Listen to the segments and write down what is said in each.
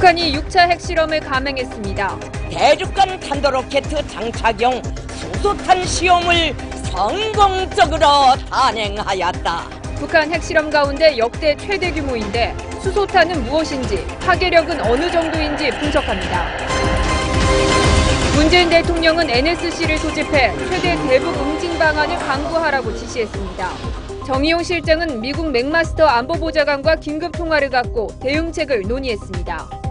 북한이 6차 핵실험을 감행했습니다. 대륙간 탄도로켓 장착용 수소탄 시험을 성공적으로 단행하였다. 북한 핵실험 가운데 역대 최대 규모인데 수소탄은 무엇인지, 파괴력은 어느 정도인지 분석합니다. 문재인 대통령은 NSC를 소집해 최대 대북 응징 방안을 강구하라고 지시했습니다. 정의용 실장은 미국 맥마스터 안보보좌관과 긴급 통화를 갖고 대응책을 논의했습니다.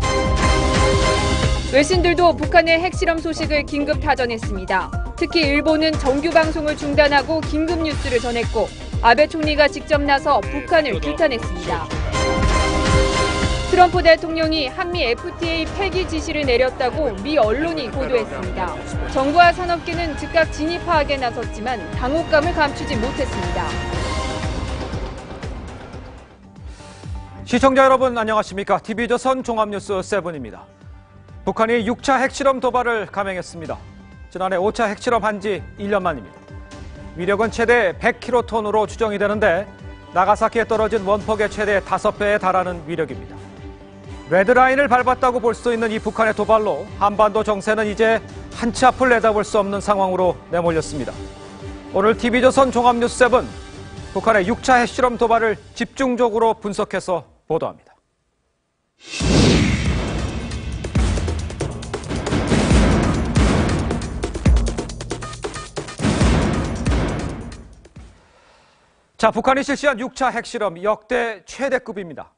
외신들도 북한의 핵실험 소식을 긴급 타전했습니다. 특히 일본은 정규 방송을 중단하고 긴급 뉴스를 전했고 아베 총리가 직접 나서 북한을 규탄했습니다. 트럼프 대통령이 한미 FTA 폐기 지시를 내렸다고 미 언론이 보도했습니다. 정부와 산업계는 즉각 진입 파악에 나섰지만 당혹감을 감추지 못했습니다. 시청자 여러분 안녕하십니까? TV조선 종합뉴스 7입니다. 북한이 6차 핵실험 도발을 감행했습니다. 지난해 5차 핵실험한 지 1년 만입니다. 위력은 최대 100킬로톤으로 추정이 되는데 나가사키에 떨어진 원폭의 최대 5배에 달하는 위력입니다. 레드라인을 밟았다고 볼 수 있는 이 북한의 도발로 한반도 정세는 이제 한치 앞을 내다볼 수 없는 상황으로 내몰렸습니다. 오늘 TV조선 종합뉴스 7, 북한의 6차 핵실험 도발을 집중적으로 분석해서 보도합니다. 자, 북한이 실시한 6차 핵실험 역대 최대급입니다.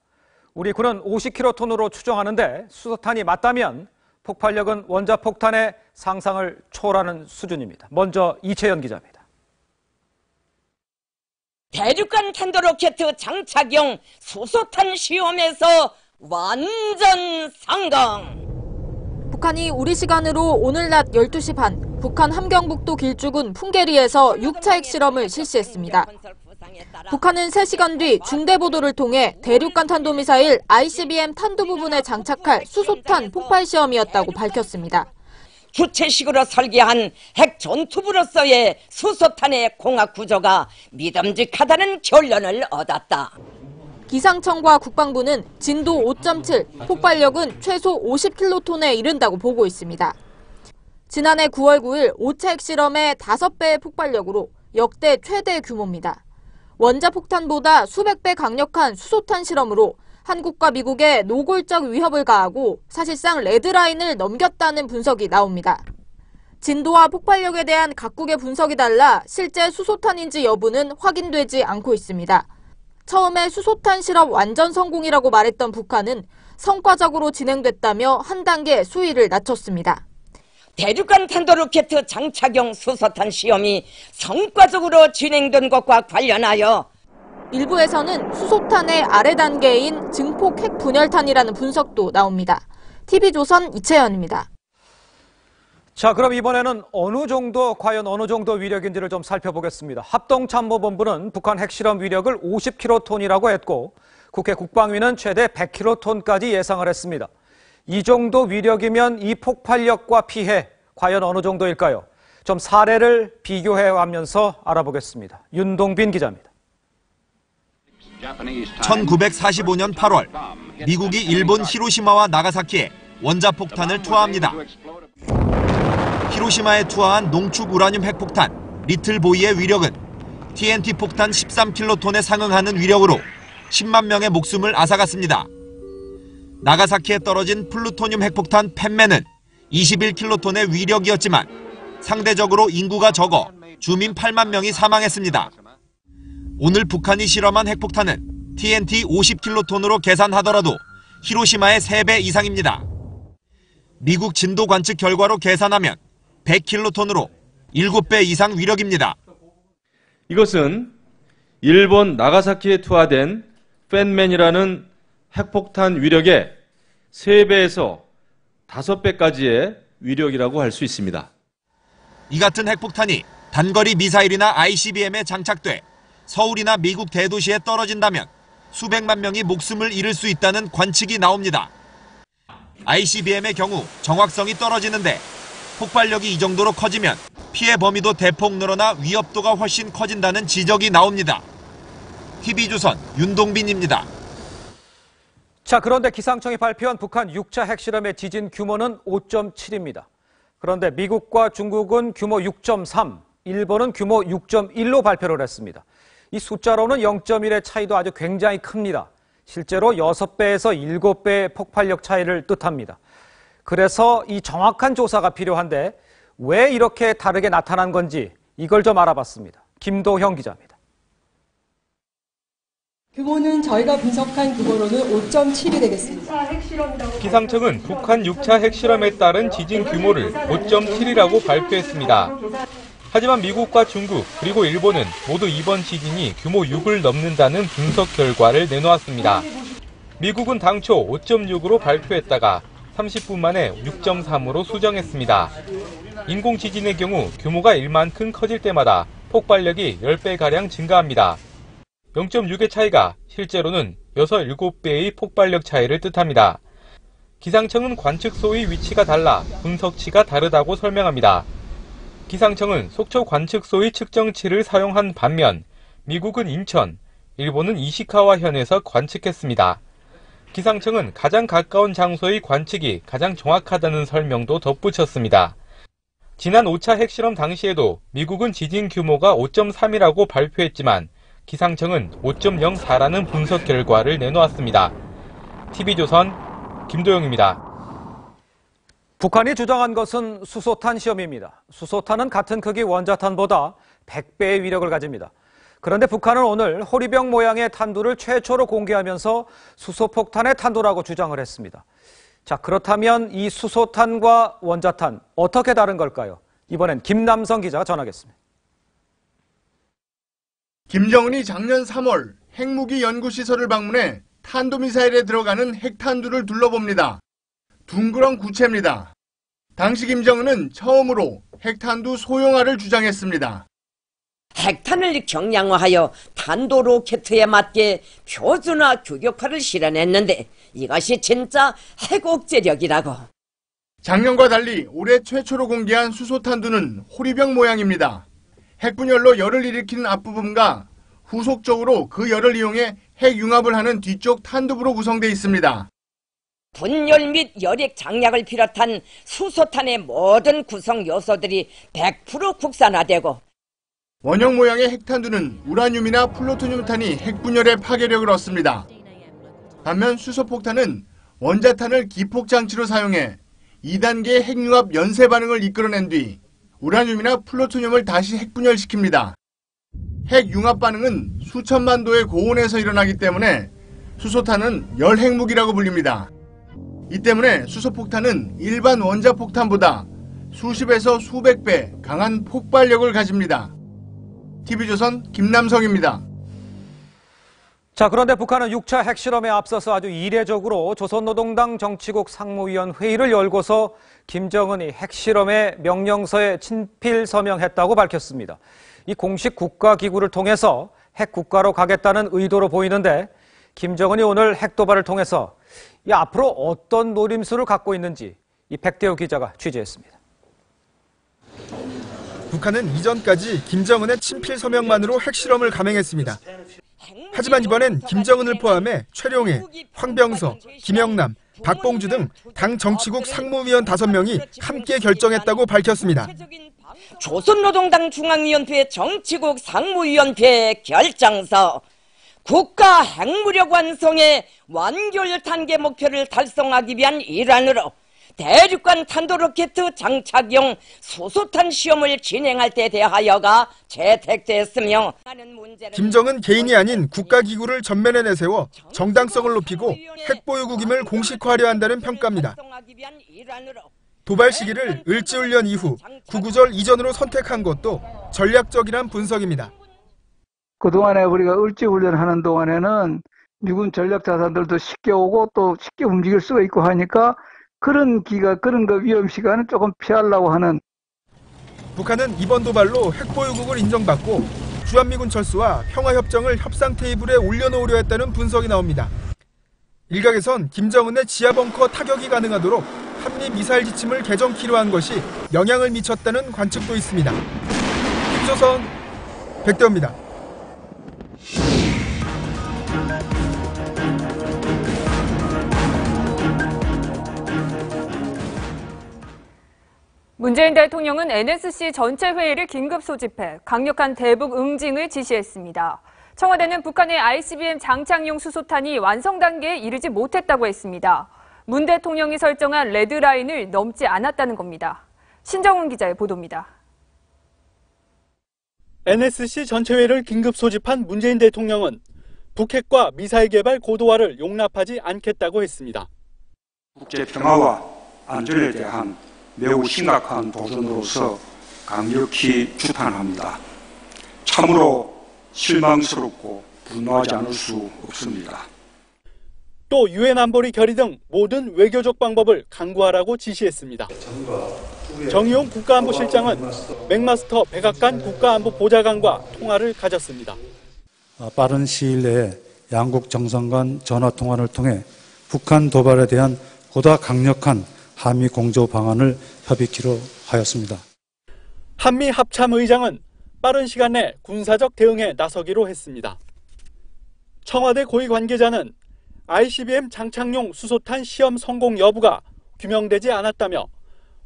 우리 군은 50킬로톤으로 추정하는데 수소탄이 맞다면 폭발력은 원자폭탄의 상상을 초월하는 수준입니다. 먼저 이채연 기자입니다. 대륙간 탄도로켓 장착용 수소탄 시험에서 완전 성공! 북한이 우리 시간으로 오늘 낮 12시 반 북한 함경북도 길쭉은 풍계리에서 6차 핵실험을 실시했습니다. 북한은 3시간 뒤 중대보도를 통해 대륙간 탄도미사일 ICBM 탄도 부분에 장착할 수소탄 폭발 시험이었다고 밝혔습니다. 주체식으로 설계한 핵 전투부로서의 수소탄의 공학 구조가 믿음직하다는 결론을 얻었다. 기상청과 국방부는 진도 5.7, 폭발력은 최소 50킬로톤에 이른다고 보고 있습니다. 지난해 9월 9일 5차 핵실험의 5배의 폭발력으로 역대 최대 규모입니다. 원자폭탄보다 수백 배 강력한 수소탄 실험으로 한국과 미국에 노골적 위협을 가하고 사실상 레드라인을 넘겼다는 분석이 나옵니다. 진도와 폭발력에 대한 각국의 분석이 달라 실제 수소탄인지 여부는 확인되지 않고 있습니다. 처음에 수소탄 실험 완전 성공이라고 말했던 북한은 성과적으로 진행됐다며 한 단계 수위를 낮췄습니다. 대륙간 탄도로켓 장착용 수소탄 시험이 성과적으로 진행된 것과 관련하여 일부에서는 수소탄의 아래 단계인 증폭 핵 분열탄이라는 분석도 나옵니다. TV조선 이채연입니다. 자, 그럼 이번에는 과연 어느 정도 위력인지를 좀 살펴보겠습니다. 합동참모본부는 북한 핵실험 위력을 50킬로톤이라고 했고 국회 국방위는 최대 100킬로톤까지 예상을 했습니다. 이 정도 위력이면 이 폭발력과 피해 과연 어느 정도일까요? 좀 사례를 비교해가면서 알아보겠습니다. 윤동빈 기자입니다. 1945년 8월 미국이 일본 히로시마와 나가사키에 원자폭탄을 투하합니다. 히로시마에 투하한 농축 우라늄 핵폭탄 리틀보이의 위력은 TNT 폭탄 13킬로톤에 상응하는 위력으로 10만 명의 목숨을 앗아갔습니다. 나가사키에 떨어진 플루토늄 핵폭탄 펜맨은 21킬로톤의 위력이었지만 상대적으로 인구가 적어 주민 8만 명이 사망했습니다. 오늘 북한이 실험한 핵폭탄은 TNT 50킬로톤으로 계산하더라도 히로시마의 3배 이상입니다. 미국 진도 관측 결과로 계산하면 100킬로톤으로 7배 이상 위력입니다. 이것은 일본 나가사키에 투하된 펜맨이라는 핵폭탄 위력의 3배에서 5배까지의 위력이라고 할 수 있습니다. 이 같은 핵폭탄이 단거리 미사일이나 ICBM에 장착돼 서울이나 미국 대도시에 떨어진다면 수백만 명이 목숨을 잃을 수 있다는 관측이 나옵니다. ICBM의 경우 정확성이 떨어지는데 폭발력이 이 정도로 커지면 피해 범위도 대폭 늘어나 위협도가 훨씬 커진다는 지적이 나옵니다. TV조선 윤동빈입니다. 자, 그런데 기상청이 발표한 북한 6차 핵실험의 지진 규모는 5.7입니다. 그런데 미국과 중국은 규모 6.3, 일본은 규모 6.1로 발표를 했습니다. 이 숫자로는 0.1의 차이도 아주 굉장히 큽니다. 실제로 6배에서 7배의 폭발력 차이를 뜻합니다. 그래서 이 정확한 조사가 필요한데 왜 이렇게 다르게 나타난 건지 이걸 좀 알아봤습니다. 김도형 기자입니다. 규모는 저희가 분석한 규모로는 5.7이 되겠습니다. 기상청은 북한 6차 핵실험에 따른 지진 규모를 5.7이라고 발표했습니다. 하지만 미국과 중국 그리고 일본은 모두 이번 지진이 규모 6을 넘는다는 분석 결과를 내놓았습니다. 미국은 당초 5.6으로 발표했다가 30분 만에 6.3으로 수정했습니다. 인공지진의 경우 규모가 1만큼 커질 때마다 폭발력이 10배가량 증가합니다. 0.6의 차이가 실제로는 6, 7배의 폭발력 차이를 뜻합니다. 기상청은 관측소의 위치가 달라 분석치가 다르다고 설명합니다. 기상청은 속초 관측소의 측정치를 사용한 반면 미국은 인천, 일본은 이시카와현에서 관측했습니다. 기상청은 가장 가까운 장소의 관측이 가장 정확하다는 설명도 덧붙였습니다. 지난 5차 핵실험 당시에도 미국은 지진 규모가 5.3이라고 발표했지만 기상청은 5.04라는 분석 결과를 내놓았습니다. TV조선 김도영입니다. 북한이 주장한 것은 수소탄 시험입니다. 수소탄은 같은 크기 원자탄보다 100배의 위력을 가집니다. 그런데 북한은 오늘 호리병 모양의 탄두를 최초로 공개하면서 수소폭탄의 탄두라고 주장을 했습니다. 자, 그렇다면 이 수소탄과 원자탄 어떻게 다른 걸까요? 이번엔 김남성 기자가 전하겠습니다. 김정은이 작년 3월 핵무기 연구시설을 방문해 탄도미사일에 들어가는 핵탄두를 둘러봅니다. 둥그런 구체입니다. 당시 김정은은 처음으로 핵탄두 소형화를 주장했습니다. 핵탄을 경량화하여 탄도 로켓에 맞게 표준화 규격화를 실현했는데 이것이 진짜 핵옥제력이라고. 작년과 달리 올해 최초로 공개한 수소탄두는 호리병 모양입니다. 핵분열로 열을 일으키는 앞부분과 후속적으로 그 열을 이용해 핵융합을 하는 뒤쪽 탄두부로 구성되어 있습니다. 분열 및 열액 장약을 비롯한 수소탄의 모든 구성 요소들이 100% 국산화되고 원형 모양의 핵탄두는 우라늄이나 플루토늄탄이 핵분열의 파괴력을 얻습니다. 반면 수소폭탄은 원자탄을 기폭장치로 사용해 2단계의 핵융합 연쇄 반응을 이끌어낸 뒤 우라늄이나 플루토늄을 다시 핵분열시킵니다. 핵융합 반응은 수천만 도의 고온에서 일어나기 때문에 수소탄은 열핵무기라고 불립니다. 이 때문에 수소폭탄은 일반 원자폭탄보다 수십에서 수백 배 강한 폭발력을 가집니다. TV조선 김남성입니다. 자, 그런데 북한은 6차 핵실험에 앞서서 아주 이례적으로 조선노동당 정치국 상무위원 회의를 열고서 김정은이 핵실험의 명령서에 친필 서명했다고 밝혔습니다. 이 공식 국가기구를 통해서 핵국가로 가겠다는 의도로 보이는데 김정은이 오늘 핵도발을 통해서 앞으로 어떤 노림수를 갖고 있는지 이 백대호 기자가 취재했습니다. 북한은 이전까지 김정은의 친필 서명만으로 핵실험을 감행했습니다. 하지만 이번엔 김정은을 포함해 최룡해, 황병서, 김영남, 박봉주 등 당 정치국 상무위원 5명이 함께 결정했다고 밝혔습니다. 조선노동당 중앙위원회 정치국 상무위원회 결정서 국가 핵무력 완성의 완결 단계 목표를 달성하기 위한 일환으로 대륙간 탄도로켓 장착용 수소탄 시험을 진행할 때 대하여가 채택됐으며 김정은 개인이 아닌 국가기구를 전면에 내세워 정당성을 높이고 핵보유국임을 공식화하려 한다는 평가입니다. 도발 시기를 을지훈련 이후 구구절 이전으로 선택한 것도 전략적이란 분석입니다. 그동안에 우리가 을지훈련하는 동안에는 미군 전략자산들도 쉽게 오고 또 쉽게 움직일 수가 있고 하니까 그런 그 위험 시간은 조금 피하려고 하는. 북한은 이번 도발로 핵보유국을 인정받고 주한미군 철수와 평화협정을 협상 테이블에 올려놓으려 했다는 분석이 나옵니다. 일각에선 김정은의 지하벙커 타격이 가능하도록 한미 미사일 지침을 개정키로 한 것이 영향을 미쳤다는 관측도 있습니다. 김조선 백대호입니다. 문재인 대통령은 NSC 전체 회의를 긴급 소집해 강력한 대북 응징을 지시했습니다. 청와대는 북한의 ICBM 장착용 수소탄이 완성 단계에 이르지 못했다고 했습니다. 문 대통령이 설정한 레드라인을 넘지 않았다는 겁니다. 신정훈 기자의 보도입니다. NSC 전체 회의를 긴급 소집한 문재인 대통령은 북핵과 미사일 개발 고도화를 용납하지 않겠다고 했습니다. 국제 평화와 안전에 대한 매우 심각한 도전으로서 강력히 규탄합니다. 참으로 실망스럽고 분노하지 않을 수 없습니다. 또 유엔 안보리 결의 등 모든 외교적 방법을 강구하라고 지시했습니다. 정의용 국가안보실장은 맥마스터 백악관 국가안보보좌관과 통화를 가졌습니다. 빠른 시일 내에 양국 정상 간 전화통화를 통해 북한 도발에 대한 보다 강력한 한미 공조 방안을 협의키로 하였습니다. 한미 합참의장은 빠른 시간 내 군사적 대응에 나서기로 했습니다. 청와대 고위 관계자는 ICBM 장착용 수소탄 시험 성공 여부가 규명되지 않았다며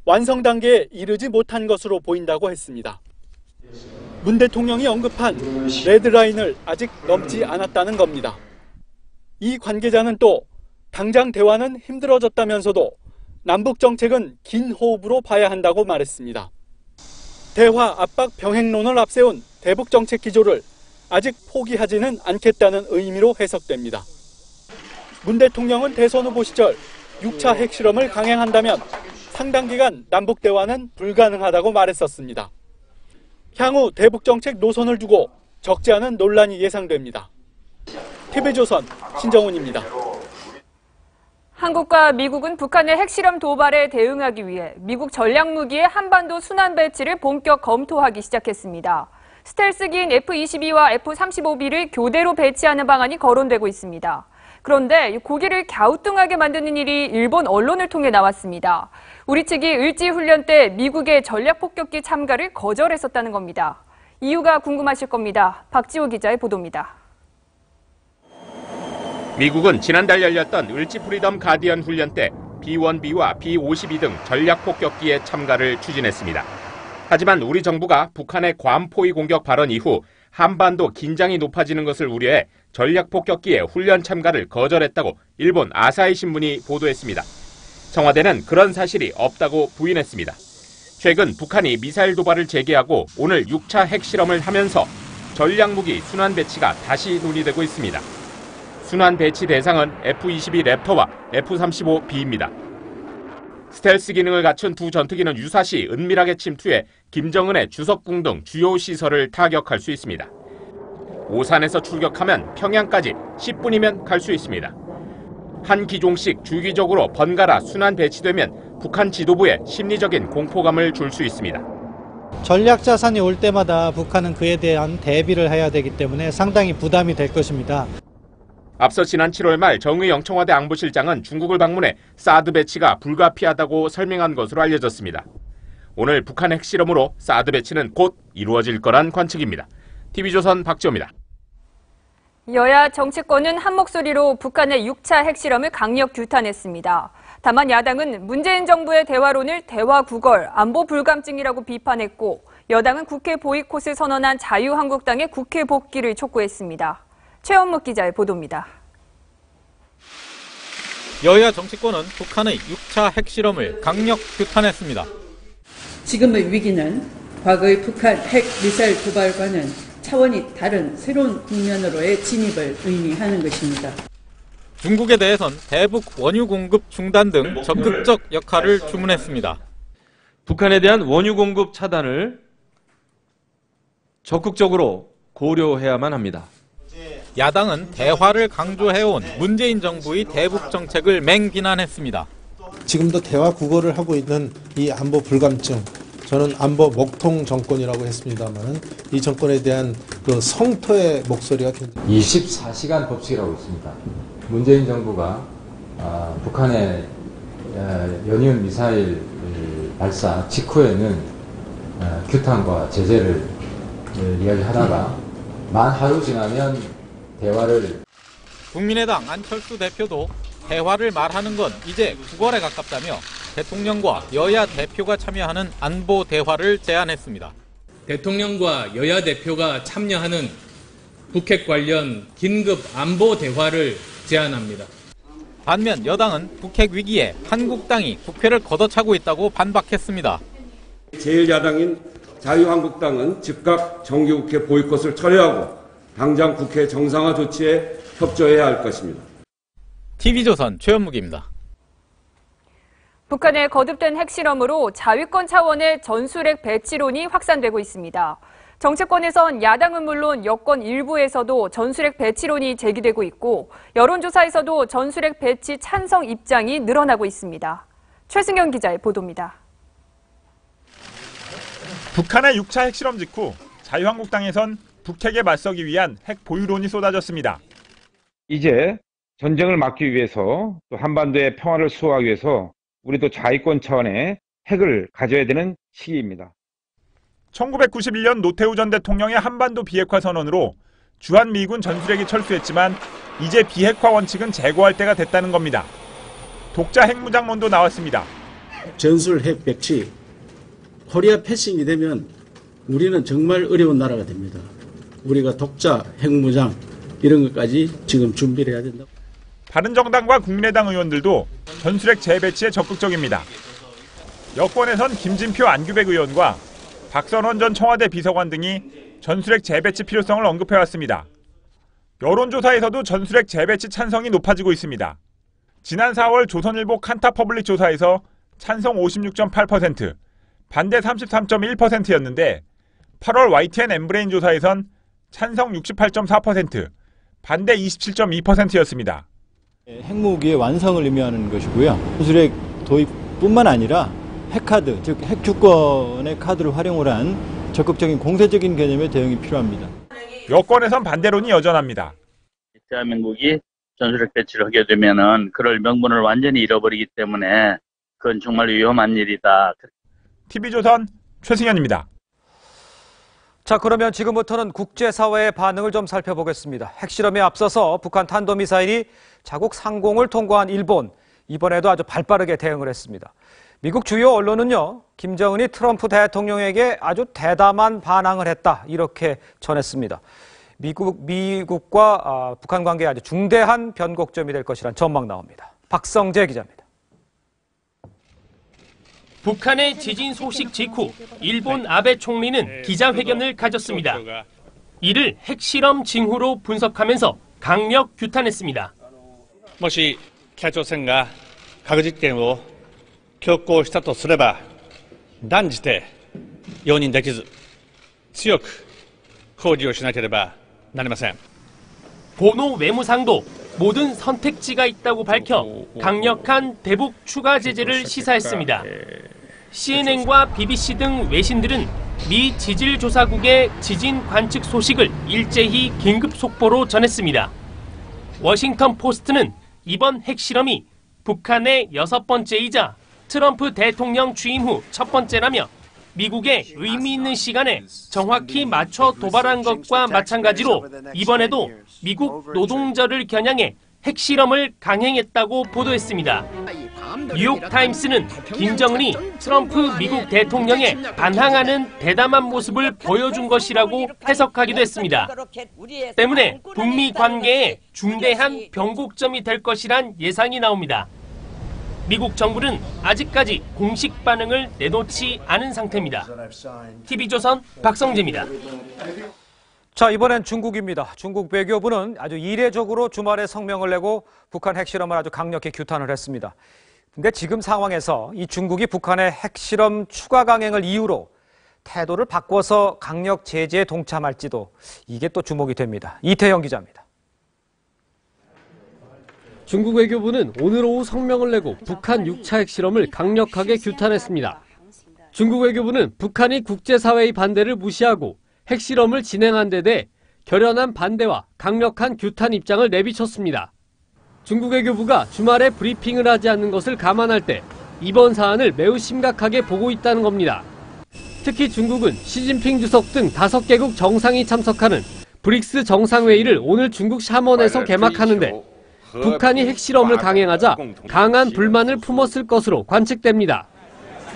완성 단계에 이르지 못한 것으로 보인다고 했습니다. 문 대통령이 언급한 레드라인을 아직 넘지 않았다는 겁니다. 이 관계자는 또 당장 대화는 힘들어졌다면서도 남북 정책은 긴 호흡으로 봐야 한다고 말했습니다. 대화 압박 병행론을 앞세운 대북 정책 기조를 아직 포기하지는 않겠다는 의미로 해석됩니다. 문 대통령은 대선 후보 시절 6차 핵실험을 강행한다면 상당 기간 남북 대화는 불가능하다고 말했었습니다. 향후 대북 정책 노선을 두고 적지 않은 논란이 예상됩니다. TV조선 신정훈입니다. 한국과 미국은 북한의 핵실험 도발에 대응하기 위해 미국 전략무기의 한반도 순환 배치를 본격 검토하기 시작했습니다. 스텔스기인 F-22와 F-35B를 교대로 배치하는 방안이 거론되고 있습니다. 그런데 고기를 갸우뚱하게 만드는 일이 일본 언론을 통해 나왔습니다. 우리 측이 을지훈련 때 미국의 전략폭격기 참가를 거절했었다는 겁니다. 이유가 궁금하실 겁니다. 박지호 기자의 보도입니다. 미국은 지난달 열렸던 을지 프리덤 가디언 훈련 때 B-1B와 B-52 등 전략폭격기의 참가를 추진했습니다. 하지만 우리 정부가 북한의 괌 포위 공격 발언 이후 한반도 긴장이 높아지는 것을 우려해 전략폭격기의 훈련 참가를 거절했다고 일본 아사히 신문이 보도했습니다. 청와대는 그런 사실이 없다고 부인했습니다. 최근 북한이 미사일 도발을 재개하고 오늘 6차 핵실험을 하면서 전략무기 순환 배치가 다시 논의되고 있습니다. 순환 배치 대상은 F-22 랩터와 F-35B입니다. 스텔스 기능을 갖춘 두 전투기는 유사시 은밀하게 침투해 김정은의 주석궁 등 주요 시설을 타격할 수 있습니다. 오산에서 출격하면 평양까지 10분이면 갈 수 있습니다. 한 기종씩 주기적으로 번갈아 순환 배치되면 북한 지도부에 심리적인 공포감을 줄 수 있습니다. 전략 자산이 올 때마다 북한은 그에 대한 대비를 해야 되기 때문에 상당히 부담이 될 것입니다. 앞서 지난 7월 말 정의영 청와대 안보실장은 중국을 방문해 사드 배치가 불가피하다고 설명한 것으로 알려졌습니다. 오늘 북한 핵실험으로 사드 배치는 곧 이루어질 거란 관측입니다. TV조선 박지호입니다. 여야 정치권은 한 목소리로 북한의 6차 핵실험을 강력 규탄했습니다. 다만 야당은 문재인 정부의 대화론을 대화 구걸, 안보 불감증이라고 비판했고 여당은 국회 보이콧을 선언한 자유한국당의 국회 복귀를 촉구했습니다. 최원묵 기자의 보도입니다. 여야 정치권은 북한의 6차 핵실험을 강력 규탄했습니다. 지금의 위기는 과거의 북한 핵 미사일 도발과는 차원이 다른 새로운 국면으로의 진입을 의미하는 것입니다. 중국에 대해선 대북 원유 공급 중단 등 적극적 역할을 주문했습니다. 북한에 대한 원유 공급 차단을 적극적으로 고려해야만 합니다. 야당은 대화를 강조해온 문재인 정부의 대북 정책을 맹비난했습니다. 지금도 대화 구걸을 하고 있는 이 안보 불감증, 저는 안보 먹통 정권이라고 했습니다만 이 정권에 대한 그 성토의 목소리가 24시간 법칙이라고 있습니다. 문재인 정부가 북한의 연이은 미사일 발사 직후에는 규탄과 제재를 이야기하다가 만 하루 지나면 대화를. 국민의당 안철수 대표도 대화를 말하는 건 이제 구걸에 가깝다며 대통령과 여야 대표가 참여하는 안보 대화를 제안했습니다. 대통령과 여야 대표가 참여하는 북핵 관련 긴급 안보 대화를 제안합니다. 반면 여당은 북핵 위기에 한국당이 국회를 걷어차고 있다고 반박했습니다. 제1야당인 자유한국당은 즉각 정기국회 보이콧을 철회하고 당장 국회 정상화 조치에 협조해야 할 것입니다. TV조선 최현묵입니다. 북한의 거듭된 핵실험으로 자위권 차원의 전술핵 배치론이 확산되고 있습니다. 정치권에선 야당은 물론 여권 일부에서도 전술핵 배치론이 제기되고 있고 여론조사에서도 전술핵 배치 찬성 입장이 늘어나고 있습니다. 최승현 기자의 보도입니다. 북한의 6차 핵실험 직후 자유한국당에선 북핵에 맞서기 위한 핵 보유론이 쏟아졌습니다. 이제 전쟁을 막기 위해서 또 한반도의 평화를 수호하기 위해서 우리도 자위권 차원의 핵을 가져야 되는 시기입니다. 1991년 노태우 전 대통령의 한반도 비핵화 선언으로 주한미군 전술핵이 철수했지만 이제 비핵화 원칙은 제고할 때가 됐다는 겁니다. 독자 핵무장론도 나왔습니다. 전술핵 배치, 코리아 패싱이 되면 우리는 정말 어려운 나라가 됩니다. 우리가 독자 핵무장 이런 것까지 지금 준비를 해야 된다. 바른정당과 국민의당 의원들도 전술핵 재배치에 적극적입니다. 여권에선 김진표 안규백 의원과 박선원 전 청와대 비서관 등이 전술핵 재배치 필요성을 언급해왔습니다. 여론조사에서도 전술핵 재배치 찬성이 높아지고 있습니다. 지난 4월 조선일보 칸타퍼블릭 조사에서 찬성 56.8%, 반대 33.1%였는데 8월 YTN 엠브레인 조사에선 찬성 68.4%, 반대 27.2%였습니다. 핵무기의 완성을 의미하는 것이고요. 전술핵 도입뿐만 아니라 핵카드, 즉 핵주권의 카드를 활용을 한 적극적인 공세적인 개념의 대응이 필요합니다. 여권에선 반대론이 여전합니다. 대한민국이 전술핵 배치를 하게 되면은 그럴 명분을 완전히 잃어버리기 때문에 그건 정말 위험한 일이다. TV조선 최승현입니다. 자, 그러면 지금부터는 국제사회의 반응을 좀 살펴보겠습니다. 핵실험에 앞서서 북한 탄도미사일이 자국 상공을 통과한 일본, 이번에도 아주 발빠르게 대응을 했습니다. 미국 주요 언론은요, 김정은이 트럼프 대통령에게 아주 대담한 반항을 했다, 이렇게 전했습니다. 미국과 북한 관계에 아주 중대한 변곡점이 될 것이란 전망 나옵니다. 박성재 기자입니다. 북한의 지진 소식 직후 일본 아베 총리는 기자회견을 가졌습니다. 이를 핵실험 징후로 분석하면서 강력 규탄했습니다. もし北朝鮮が核実験を強行したとすれば断じて容認できず強く抗議をしなければなりません. 보노 외무상도 모든 선택지가 있다고 밝혀 강력한 대북 추가 제재를 시사했습니다. CNN과 BBC 등 외신들은 미 지질조사국의 지진 관측 소식을 일제히 긴급 속보로 전했습니다. 워싱턴 포스트는 이번 핵실험이 북한의 6번째이자 트럼프 대통령 취임 후 첫 번째라며 미국의 의미 있는 시간에 정확히 맞춰 도발한 것과 마찬가지로 이번에도 미국 노동자를 겨냥해 핵실험을 강행했다고 보도했습니다. 뉴욕타임스는 김정은이 트럼프 미국 대통령에 반항하는 대담한 모습을 보여준 것이라고 해석하기도 했습니다. 때문에 북미 관계에 중대한 변곡점이 될 것이란 예상이 나옵니다. 미국 정부는 아직까지 공식 반응을 내놓지 않은 상태입니다. TV조선 박성재입니다. 자, 이번엔 중국입니다. 중국 외교부는 아주 이례적으로 주말에 성명을 내고 북한 핵실험을 아주 강력히 규탄을 했습니다. 근데 지금 상황에서 이 중국이 북한의 핵실험 추가 강행을 이유로 태도를 바꿔서 강력 제재에 동참할지도 이게 또 주목이 됩니다. 이태영 기자입니다. 중국 외교부는 오늘 오후 성명을 내고 북한 6차 핵실험을 강력하게 규탄했습니다. 중국 외교부는 북한이 국제사회의 반대를 무시하고 핵실험을 진행한 데 대해 결연한 반대와 강력한 규탄 입장을 내비쳤습니다. 중국 외교부가 주말에 브리핑을 하지 않는 것을 감안할 때 이번 사안을 매우 심각하게 보고 있다는 겁니다. 특히 중국은 시진핑 주석 등 5개국 정상이 참석하는 브릭스 정상회의를 오늘 중국 샤먼에서 개막하는데 북한이 핵실험을 강행하자 강한 불만을 품었을 것으로 관측됩니다.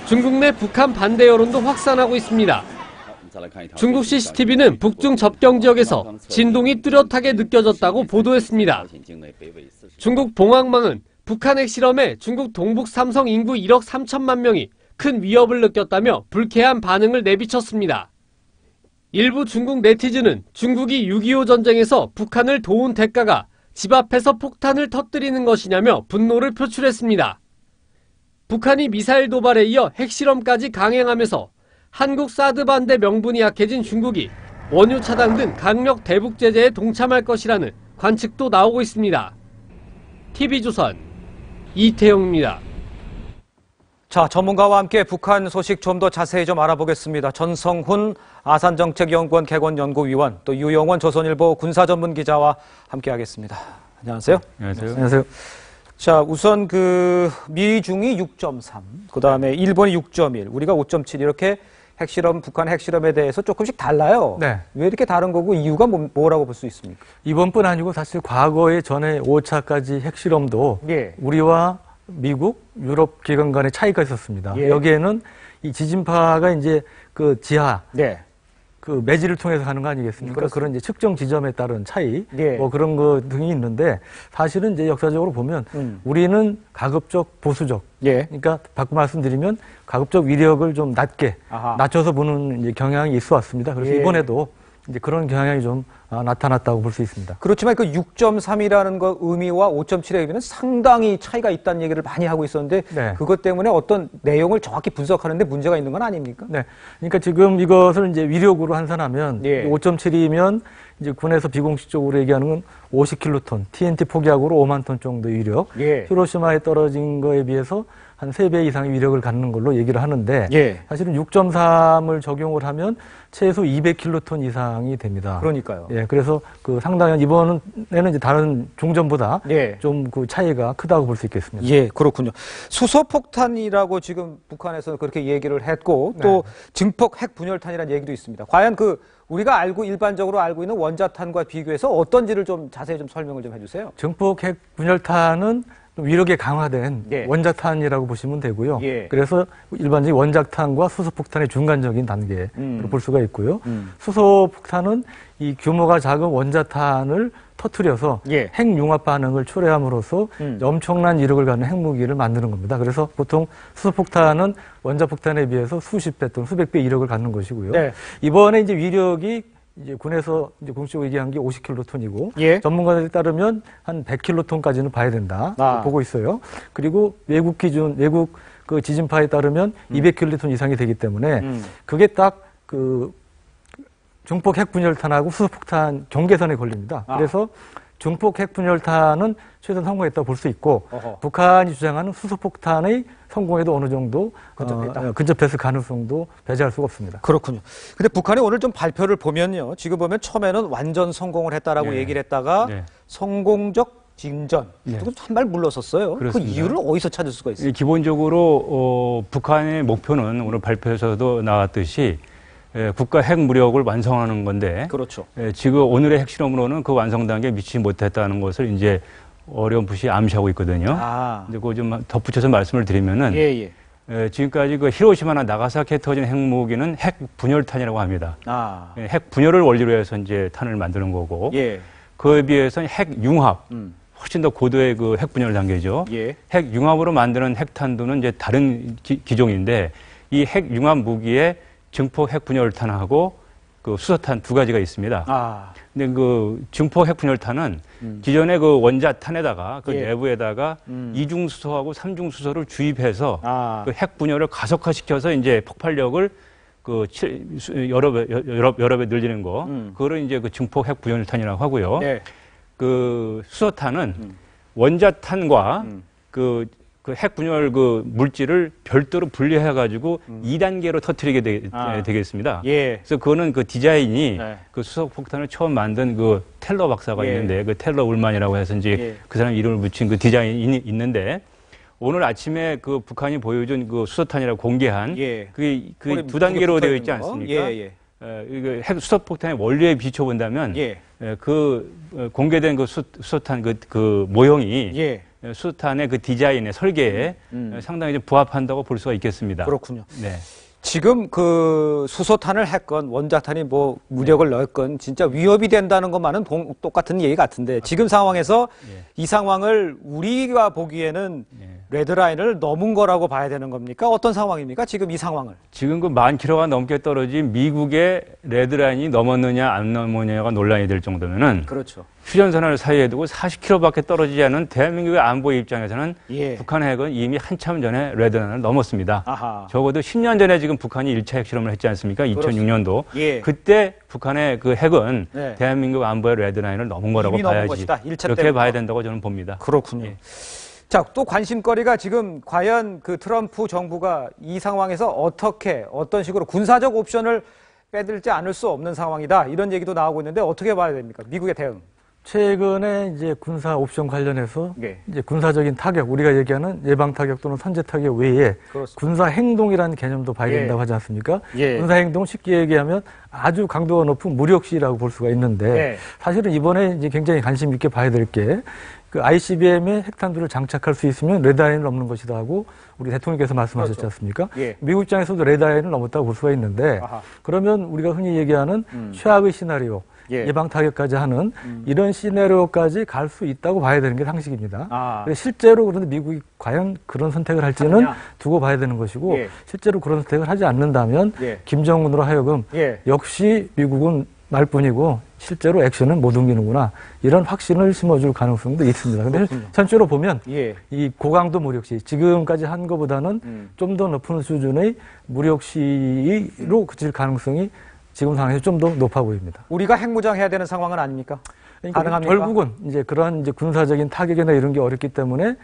중국 내 북한 반대 여론도 확산하고 있습니다. 중국 CCTV는 북중 접경 지역에서 진동이 뚜렷하게 느껴졌다고 보도했습니다. 중국 봉황망은 북한 핵실험에 중국 동북 삼성 인구 1억 3천만 명이 큰 위협을 느꼈다며 불쾌한 반응을 내비쳤습니다. 일부 중국 네티즌은 중국이 6.25 전쟁에서 북한을 도운 대가가 집 앞에서 폭탄을 터뜨리는 것이냐며 분노를 표출했습니다. 북한이 미사일 도발에 이어 핵실험까지 강행하면서 한국 사드 반대 명분이 약해진 중국이 원유 차단 등 강력 대북 제재에 동참할 것이라는 관측도 나오고 있습니다. TV조선 이태영입니다. 자, 전문가와 함께 북한 소식 좀 더 자세히 좀 알아보겠습니다. 전성훈 아산정책연구원 개건연구위원, 또 유영원 조선일보 군사전문기자와 함께하겠습니다. 안녕하세요. 안녕하세요. 자, 우선 미중이 6.3, 그 다음에 일본이 6.1, 우리가 5.7 이렇게 핵실험, 북한 핵실험에 대해서 조금씩 달라요. 네. 왜 이렇게 다른 거고 이유가 뭐라고 볼 수 있습니까? 이번뿐 아니고 사실 과거에 전에 5차까지 핵실험도 우리와 미국, 유럽 기관 간의 차이가 있었습니다. 여기에는 이 지진파가 이제 그 지하, 그 매질을 통해서 가는 거 아니겠습니까? 그렇습니다. 그런 이제 측정 지점에 따른 차이, 뭐 그런 거 등이 있는데 사실은 이제 역사적으로 보면 우리는 가급적 보수적, 그러니까 바꿔 말씀드리면 가급적 위력을 좀 낮춰서 보는 이제 경향이 있어 왔습니다. 그래서 이번에도 이제 그런 경향이 좀 나타났다고 볼 수 있습니다. 그렇지만 그 6.3이라는 거 의미와 5.7의 의미는 상당히 차이가 있다는 얘기를 많이 하고 있었는데 그것 때문에 어떤 내용을 정확히 분석하는데 문제가 있는 건 아닙니까? 네. 그러니까 지금 이것을 이제 위력으로 환산하면 5.7이면 이제 군에서 비공식적으로 얘기하는 건 50킬로톤, TNT 폭약으로 5만 톤 정도의 위력, 히로시마에 떨어진 거에 비해서 한 3배 이상의 위력을 갖는 걸로 얘기를 하는데 사실은 6.3을 적용을 하면 최소 200킬로톤 이상이 됩니다. 그러니까요. 그래서 그 상당한 이번에는 이제 다른 종전보다 좀 그 차이가 크다고 볼 수 있겠습니다. 그렇군요. 수소폭탄이라고 지금 북한에서 그렇게 얘기를 했고 또 증폭 핵분열탄이라는 얘기도 있습니다. 과연 우리가 일반적으로 알고 있는 원자탄과 비교해서 어떤지를 좀 자세히 좀 설명을 좀 해주세요. 증폭 핵분열탄은 위력이 강화된 원자탄이라고 보시면 되고요. 그래서 일반적인 원자탄과 수소폭탄의 중간적인 단계로 볼 수가 있고요. 수소폭탄은 이 규모가 작은 원자탄을 터뜨려서 핵융합 반응을 초래함으로써 엄청난 위력을 갖는 핵무기를 만드는 겁니다. 그래서 보통 수소폭탄은 원자폭탄에 비해서 수십 배 또는 수백 배 위력을 갖는 것이고요. 이번에 이제 위력이 이제 군에서 이제 공식적으로 얘기한 게 50킬로톤이고 전문가들에 따르면 한 100킬로톤까지는 봐야 된다 보고 있어요. 그리고 외국 그 지진파에 따르면 200킬로톤 이상이 되기 때문에 그게 딱 그 중폭 핵분열탄하고 수소폭탄 경계선에 걸립니다. 그래서 중폭 핵분열탄은 최소한 성공했다고 볼 수 있고 북한이 주장하는 수소폭탄의 성공에도 어느 정도 근접했을 가능성도 배제할 수가 없습니다. 그렇군요. 근데 북한이 오늘 좀 발표를 보면요. 지금 보면 처음에는 완전 성공을 했다라고 얘기를 했다가 성공적 진전, 한 발 물러섰어요. 그렇습니다. 그 이유를 어디서 찾을 수가 있어요? 기본적으로 북한의 목표는 오늘 발표에서도 나왔듯이 국가 핵무력을 완성하는 건데 지금 오늘의 핵실험으로는 그 완성 단계에 미치지 못했다는 것을 이제 어렴풋이 암시하고 있거든요. 근데 그거 좀 덧붙여서 말씀을 드리면은 지금까지 그 히로시마나 나가사키에 터진 핵무기는 핵분열탄이라고 합니다. 핵분열을 원리로 해서 이제 탄을 만드는 거고 그에 비해서는 핵융합 훨씬 더 고도의 그 핵분열 단계죠. 핵융합으로 만드는 핵탄두는 이제 다른 기종인데 이 핵융합 무기에 증폭 핵분열탄하고 그 수소탄 두 가지가 있습니다. 근데 그 증폭 핵분열탄은 기존의 그 원자탄에다가 그 내부에다가 이중수소하고 삼중수소를 주입해서 그 핵분열을 가속화시켜서 이제 폭발력을 그 여러 배 늘리는 거. 그거를 이제 그 증폭 핵분열탄이라고 하고요. 그 수소탄은 원자탄과 그 핵분열 그 물질을 별도로 분리해가지고 2단계로 터뜨리게 되겠습니다. 그래서 그거는 그 디자인이 그 수소폭탄을 처음 만든 그 텔러 박사가 있는데 그 텔러 울만이라고 해서 이제 그 사람 이름을 붙인 그 디자인이 있는데 오늘 아침에 그 북한이 보여준 그 수소탄이라고 공개한 그게 두 단계로 되어 있지 않습니까? 핵 수소폭탄의 원리에 비춰본다면 그 공개된 그 수소탄 그 모형이 수소탄의 그 디자인의 설계에 상당히 좀 부합한다고 볼 수가 있겠습니다. 그렇군요. 네. 지금 그 수소탄을 했건 원자탄이 뭐 무력을 넣었건 진짜 위협이 된다는 것만은 똑같은 얘기 같은데 지금 상황에서 이 상황을 우리가 보기에는 레드라인을 넘은 거라고 봐야 되는 겁니까? 어떤 상황입니까? 지금 이 상황을. 지금 그 10,000km가 넘게 떨어진 미국의 레드라인이 넘었느냐 안 넘었느냐가 논란이 될 정도면은 그렇죠. 휴전선을 사이에 두고 40km밖에 떨어지지 않은 대한민국의 안보의 입장에서는 북한 핵은 이미 한참 전에 레드라인을 넘었습니다. 아하. 적어도 10년 전에 지금 북한이 1차 핵실험을 했지 않습니까? 2006년도. 그때 북한의 그 핵은 대한민국 안보의 레드라인을 넘은 거라고 봐야지. 그렇게 봐야 된다고 저는 봅니다. 그렇군요. 자, 또 관심거리가 지금 과연 그 트럼프 정부가 이 상황에서 어떤 식으로 군사적 옵션을 빼들지 않을 수 없는 상황이다. 이런 얘기도 나오고 있는데 어떻게 봐야 됩니까? 미국의 대응. 최근에 이제 군사 옵션 관련해서 이제 군사적인 타격, 우리가 얘기하는 예방 타격 또는 선제 타격 외에 군사 행동이라는 개념도 봐야 된다고 하지 않습니까? 군사 행동 쉽게 얘기하면 아주 강도가 높은 무력 시위라고 볼 수가 있는데 사실은 이번에 이제 굉장히 관심 있게 봐야 될 게 그 ICBM에 핵탄두를 장착할 수 있으면 레드라인을 넘는 것이다 하고 우리 대통령께서 말씀하셨지 않습니까? 미국 입장에서도 레드라인을 넘었다고 볼 수가 있는데 그러면 우리가 흔히 얘기하는 최악의 시나리오, 예방 타격까지 하는 이런 시나리오까지 갈 수 있다고 봐야 되는 게 상식입니다. 실제로 그런데 미국이 과연 그런 선택을 할지는 두고 봐야 되는 것이고 실제로 그런 선택을 하지 않는다면 김정은으로 하여금 역시 미국은 말뿐이고 실제로 액션은 못 옮기는구나 이런 확신을 심어줄 가능성도 있습니다. 근데 전체로 보면 이 고강도 무력시 지금까지 한 것보다는 좀 더 높은 수준의 무력시로 그칠 가능성이 지금 상황에서 좀 더 높아 보입니다. 우리가 핵무장해야 되는 상황은 아닙니까? 그러니까 가능합니까? 결국은 이제 그런 이제 군사적인 타격이나 이런 게 어렵기 때문에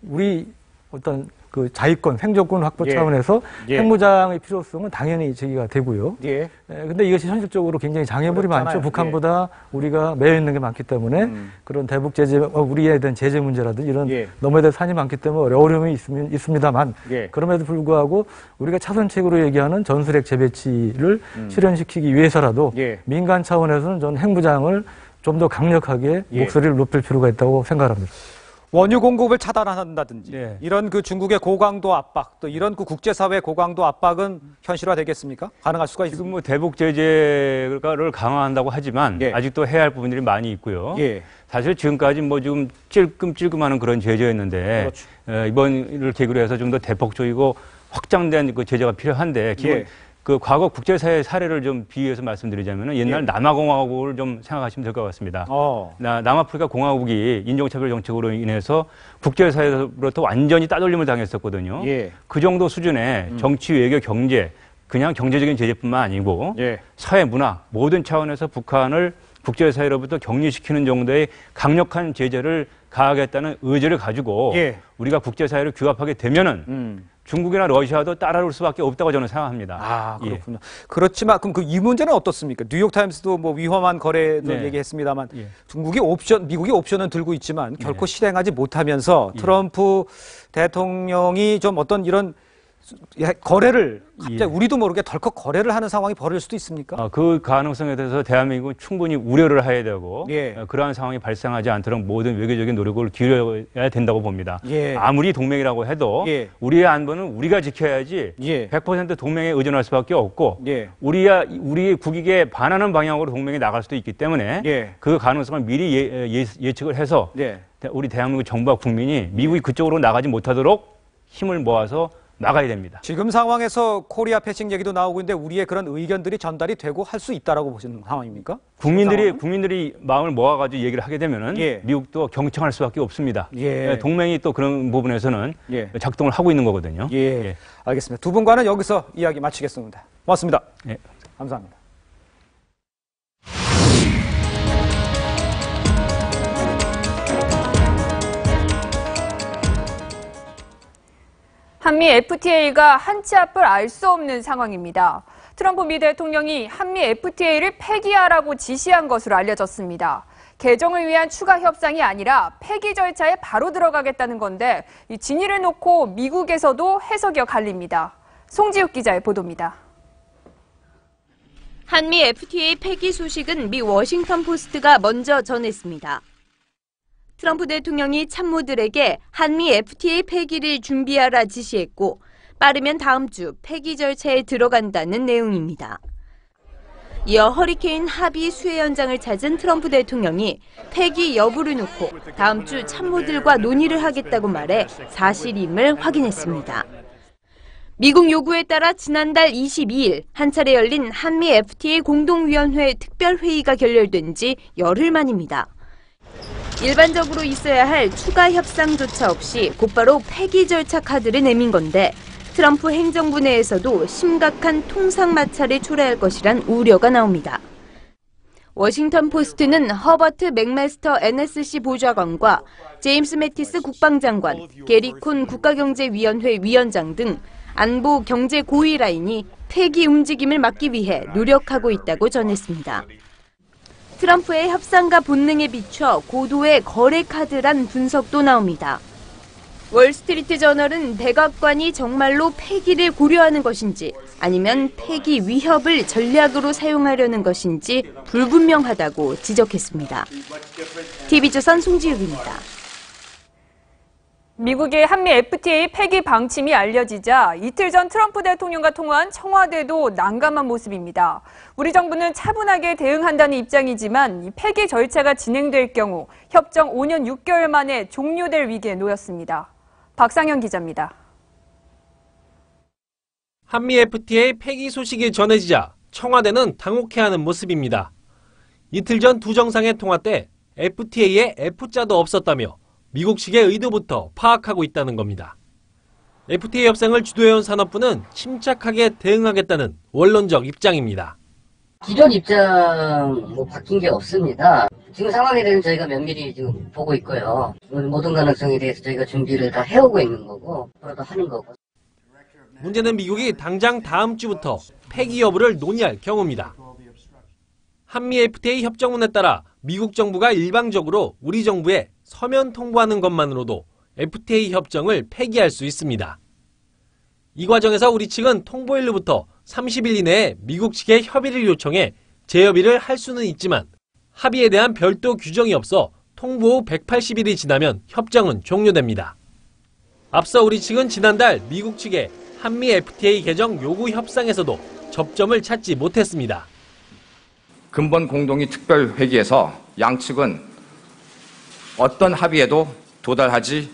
우리 어떤 그 자위권, 생존권 확보 차원에서 핵무장의 필요성은 당연히 제기가 되고요. 근데 이것이 현실적으로 굉장히 장애물이 많죠. 북한보다 우리가 매여 있는 게 많기 때문에 그런 대북 제재, 우리에 대한 제재 문제라든지 이런 넘어야 될 산이 많기 때문에 어려움이 있습니다만 그럼에도 불구하고 우리가 차선책으로 얘기하는 전술핵 재배치를 실현시키기 위해서라도 민간 차원에서는 저는 핵무장을 좀 더 강력하게 목소리를 높일 필요가 있다고 생각합니다. 원유 공급을 차단한다든지 이런 그 중국의 고강도 압박 또 이런 그 국제사회 고강도 압박은 현실화되겠습니까? 가능할 수가 있습니까? 지금 뭐 대북 제재를 강화한다고 하지만 아직도 해야 할 부분들이 많이 있고요. 사실 지금까지 뭐 지금 찔끔찔끔하는 그런 제재였는데 이번을 계기로 해서 좀 더 대폭적이고 확장된 그 제재가 필요한데 그 과거 국제사회 사례를 좀 비유해서 말씀드리자면 옛날 남아공화국을 좀 생각하시면 될 것 같습니다. 남아프리카 공화국이 인종차별 정책으로 인해서 국제사회로부터 완전히 따돌림을 당했었거든요. 그 정도 수준의 정치, 외교, 경제, 그냥 경제적인 제재뿐만 아니고 사회, 문화 모든 차원에서 북한을 국제사회로부터 격리시키는 정도의 강력한 제재를 가하겠다는 의지를 가지고 우리가 국제사회를 규합하게 되면은 중국이나 러시아도 따라올 수밖에 없다고 저는 생각합니다. 그렇군요. 그렇지만 그럼 이 문제는 어떻습니까? 뉴욕타임스도 뭐 위험한 거래도 얘기했습니다만 미국이 옵션은 들고 있지만 결코 실행하지 못하면서 트럼프 대통령이 좀 어떤 이런 거래를 갑자기 우리도 모르게 덜컥 거래를 하는 상황이 벌어질 수도 있습니까? 그 가능성에 대해서 대한민국은 충분히 우려를 해야 되고 그러한 상황이 발생하지 않도록 모든 외교적인 노력을 기울여야 된다고 봅니다. 아무리 동맹이라고 해도 우리의 안보는 우리가 지켜야지 100% 동맹에 의존할 수밖에 없고 우리의 국익에 반하는 방향으로 동맹이 나갈 수도 있기 때문에 그 가능성을 미리 예측을 해서 우리 대한민국 정부와 국민이 미국이 그쪽으로 나가지 못하도록 힘을 모아서 나가야 됩니다. 지금 상황에서 코리아 패싱 얘기도 나오고 있는데 우리의 그런 의견들이 전달이 되고 할 수 있다라고 보시는 상황입니까? 국민들이 마음을 모아가지고 얘기를 하게 되면은 미국도 경청할 수밖에 없습니다. 동맹이 또 그런 부분에서는 작동을 하고 있는 거거든요. 알겠습니다. 두 분과는 여기서 이야기 마치겠습니다. 고맙습니다. 감사합니다. 한미 FTA가 한치 앞을 알 수 없는 상황입니다. 트럼프 미 대통령이 한미 FTA를 폐기하라고 지시한 것으로 알려졌습니다. 개정을 위한 추가 협상이 아니라 폐기 절차에 바로 들어가겠다는 건데 이 진위를 놓고 미국에서도 해석이 갈립니다. 송지욱 기자의 보도입니다. 한미 FTA 폐기 소식은 미 워싱턴 포스트가 먼저 전했습니다. 트럼프 대통령이 참모들에게 한미 FTA 폐기를 준비하라 지시했고 빠르면 다음 주 폐기 절차에 들어간다는 내용입니다. 이어 허리케인 하비 수해 현장을 찾은 트럼프 대통령이 폐기 여부를 놓고 다음 주 참모들과 논의를 하겠다고 말해 사실임을 확인했습니다. 미국 요구에 따라 지난달 22일 한 차례 열린 한미 FTA 공동위원회 특별회의가 결렬된 지 열흘 만입니다. 일반적으로 있어야 할 추가 협상조차 없이 곧바로 폐기 절차 카드를 내민 건데 트럼프 행정부 내에서도 심각한 통상 마찰을 초래할 것이란 우려가 나옵니다. 워싱턴 포스트는 허버트 맥마스터 NSC 보좌관과 제임스 매티스 국방장관, 게리 콘 국가경제위원회 위원장 등 안보 경제 고위 라인이 폐기 움직임을 막기 위해 노력하고 있다고 전했습니다. 트럼프의 협상가 본능에 비춰 고도의 거래 카드란 분석도 나옵니다. 월스트리트 저널은 백악관이 정말로 폐기를 고려하는 것인지 아니면 폐기 위협을 전략으로 사용하려는 것인지 불분명하다고 지적했습니다. TV조선 송지욱입니다. 미국의 한미 FTA 폐기 방침이 알려지자 이틀 전 트럼프 대통령과 통화한 청와대도 난감한 모습입니다. 우리 정부는 차분하게 대응한다는 입장이지만 이 폐기 절차가 진행될 경우 협정 5년 6개월 만에 종료될 위기에 놓였습니다. 박상현 기자입니다. 한미 FTA 폐기 소식이 전해지자 청와대는 당혹해하는 모습입니다. 이틀 전 두 정상의 통화 때 FTA에 F자도 없었다며 미국 측의 의도부터 파악하고 있다는 겁니다. FTA 협상을 주도해온 산업부는 침착하게 대응하겠다는 원론적 입장입니다. 기존 입장 바뀐 게 없습니다. 지금 상황에 대해서 저희가 면밀히 지금 보고 있고요. 모든 가능성에 대해서 저희가 준비를 다 해오고 있는 거고, 앞으로도 하는 거고. 문제는 미국이 당장 다음 주부터 폐기 여부를 논의할 경우입니다. 한미 FTA 협정문에 따라 미국 정부가 일방적으로 우리 정부에 서면 통보하는 것만으로도 FTA 협정을 폐기할 수 있습니다. 이 과정에서 우리 측은 통보일로부터 30일 이내에 미국 측에 협의를 요청해 재협의를 할 수는 있지만 합의에 대한 별도 규정이 없어 통보 후 180일이 지나면 협정은 종료됩니다. 앞서 우리 측은 지난달 미국 측에 한미 FTA 개정 요구 협상에서도 접점을 찾지 못했습니다. 근본 공동의 특별회기에서 양측은 어떤 합의에도 도달하지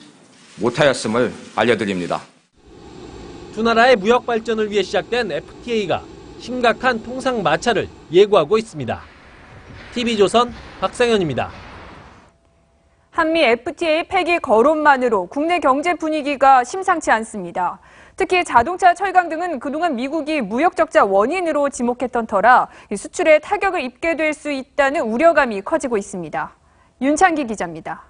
못하였음을 알려드립니다. 두 나라의 무역 발전을 위해 시작된 FTA가 심각한 통상 마찰을 예고하고 있습니다. TV조선 박상현입니다. 한미 FTA 폐기 거론만으로 국내 경제 분위기가 심상치 않습니다. 특히 자동차, 철강 등은 그동안 미국이 무역 적자 원인으로 지목했던 터라 수출에 타격을 입게 될 수 있다는 우려감이 커지고 있습니다. 윤창기 기자입니다.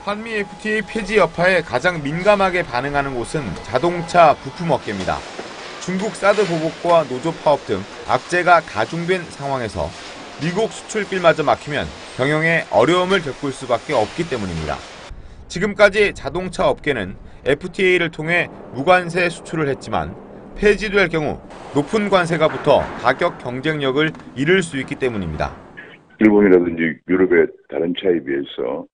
한미 FTA 폐지 여파에 가장 민감하게 반응하는 곳은 자동차 부품 업계입니다. 중국 사드 보복과 노조 파업 등 악재가 가중된 상황에서 미국 수출길마저 막히면 경영에 어려움을 겪을 수밖에 없기 때문입니다. 지금까지 자동차 업계는 FTA를 통해 무관세 수출을 했지만 폐지될 경우 높은 관세가 붙어 가격 경쟁력을 잃을 수 있기 때문입니다. 일본이라든지 유럽의 다른 차에 비해서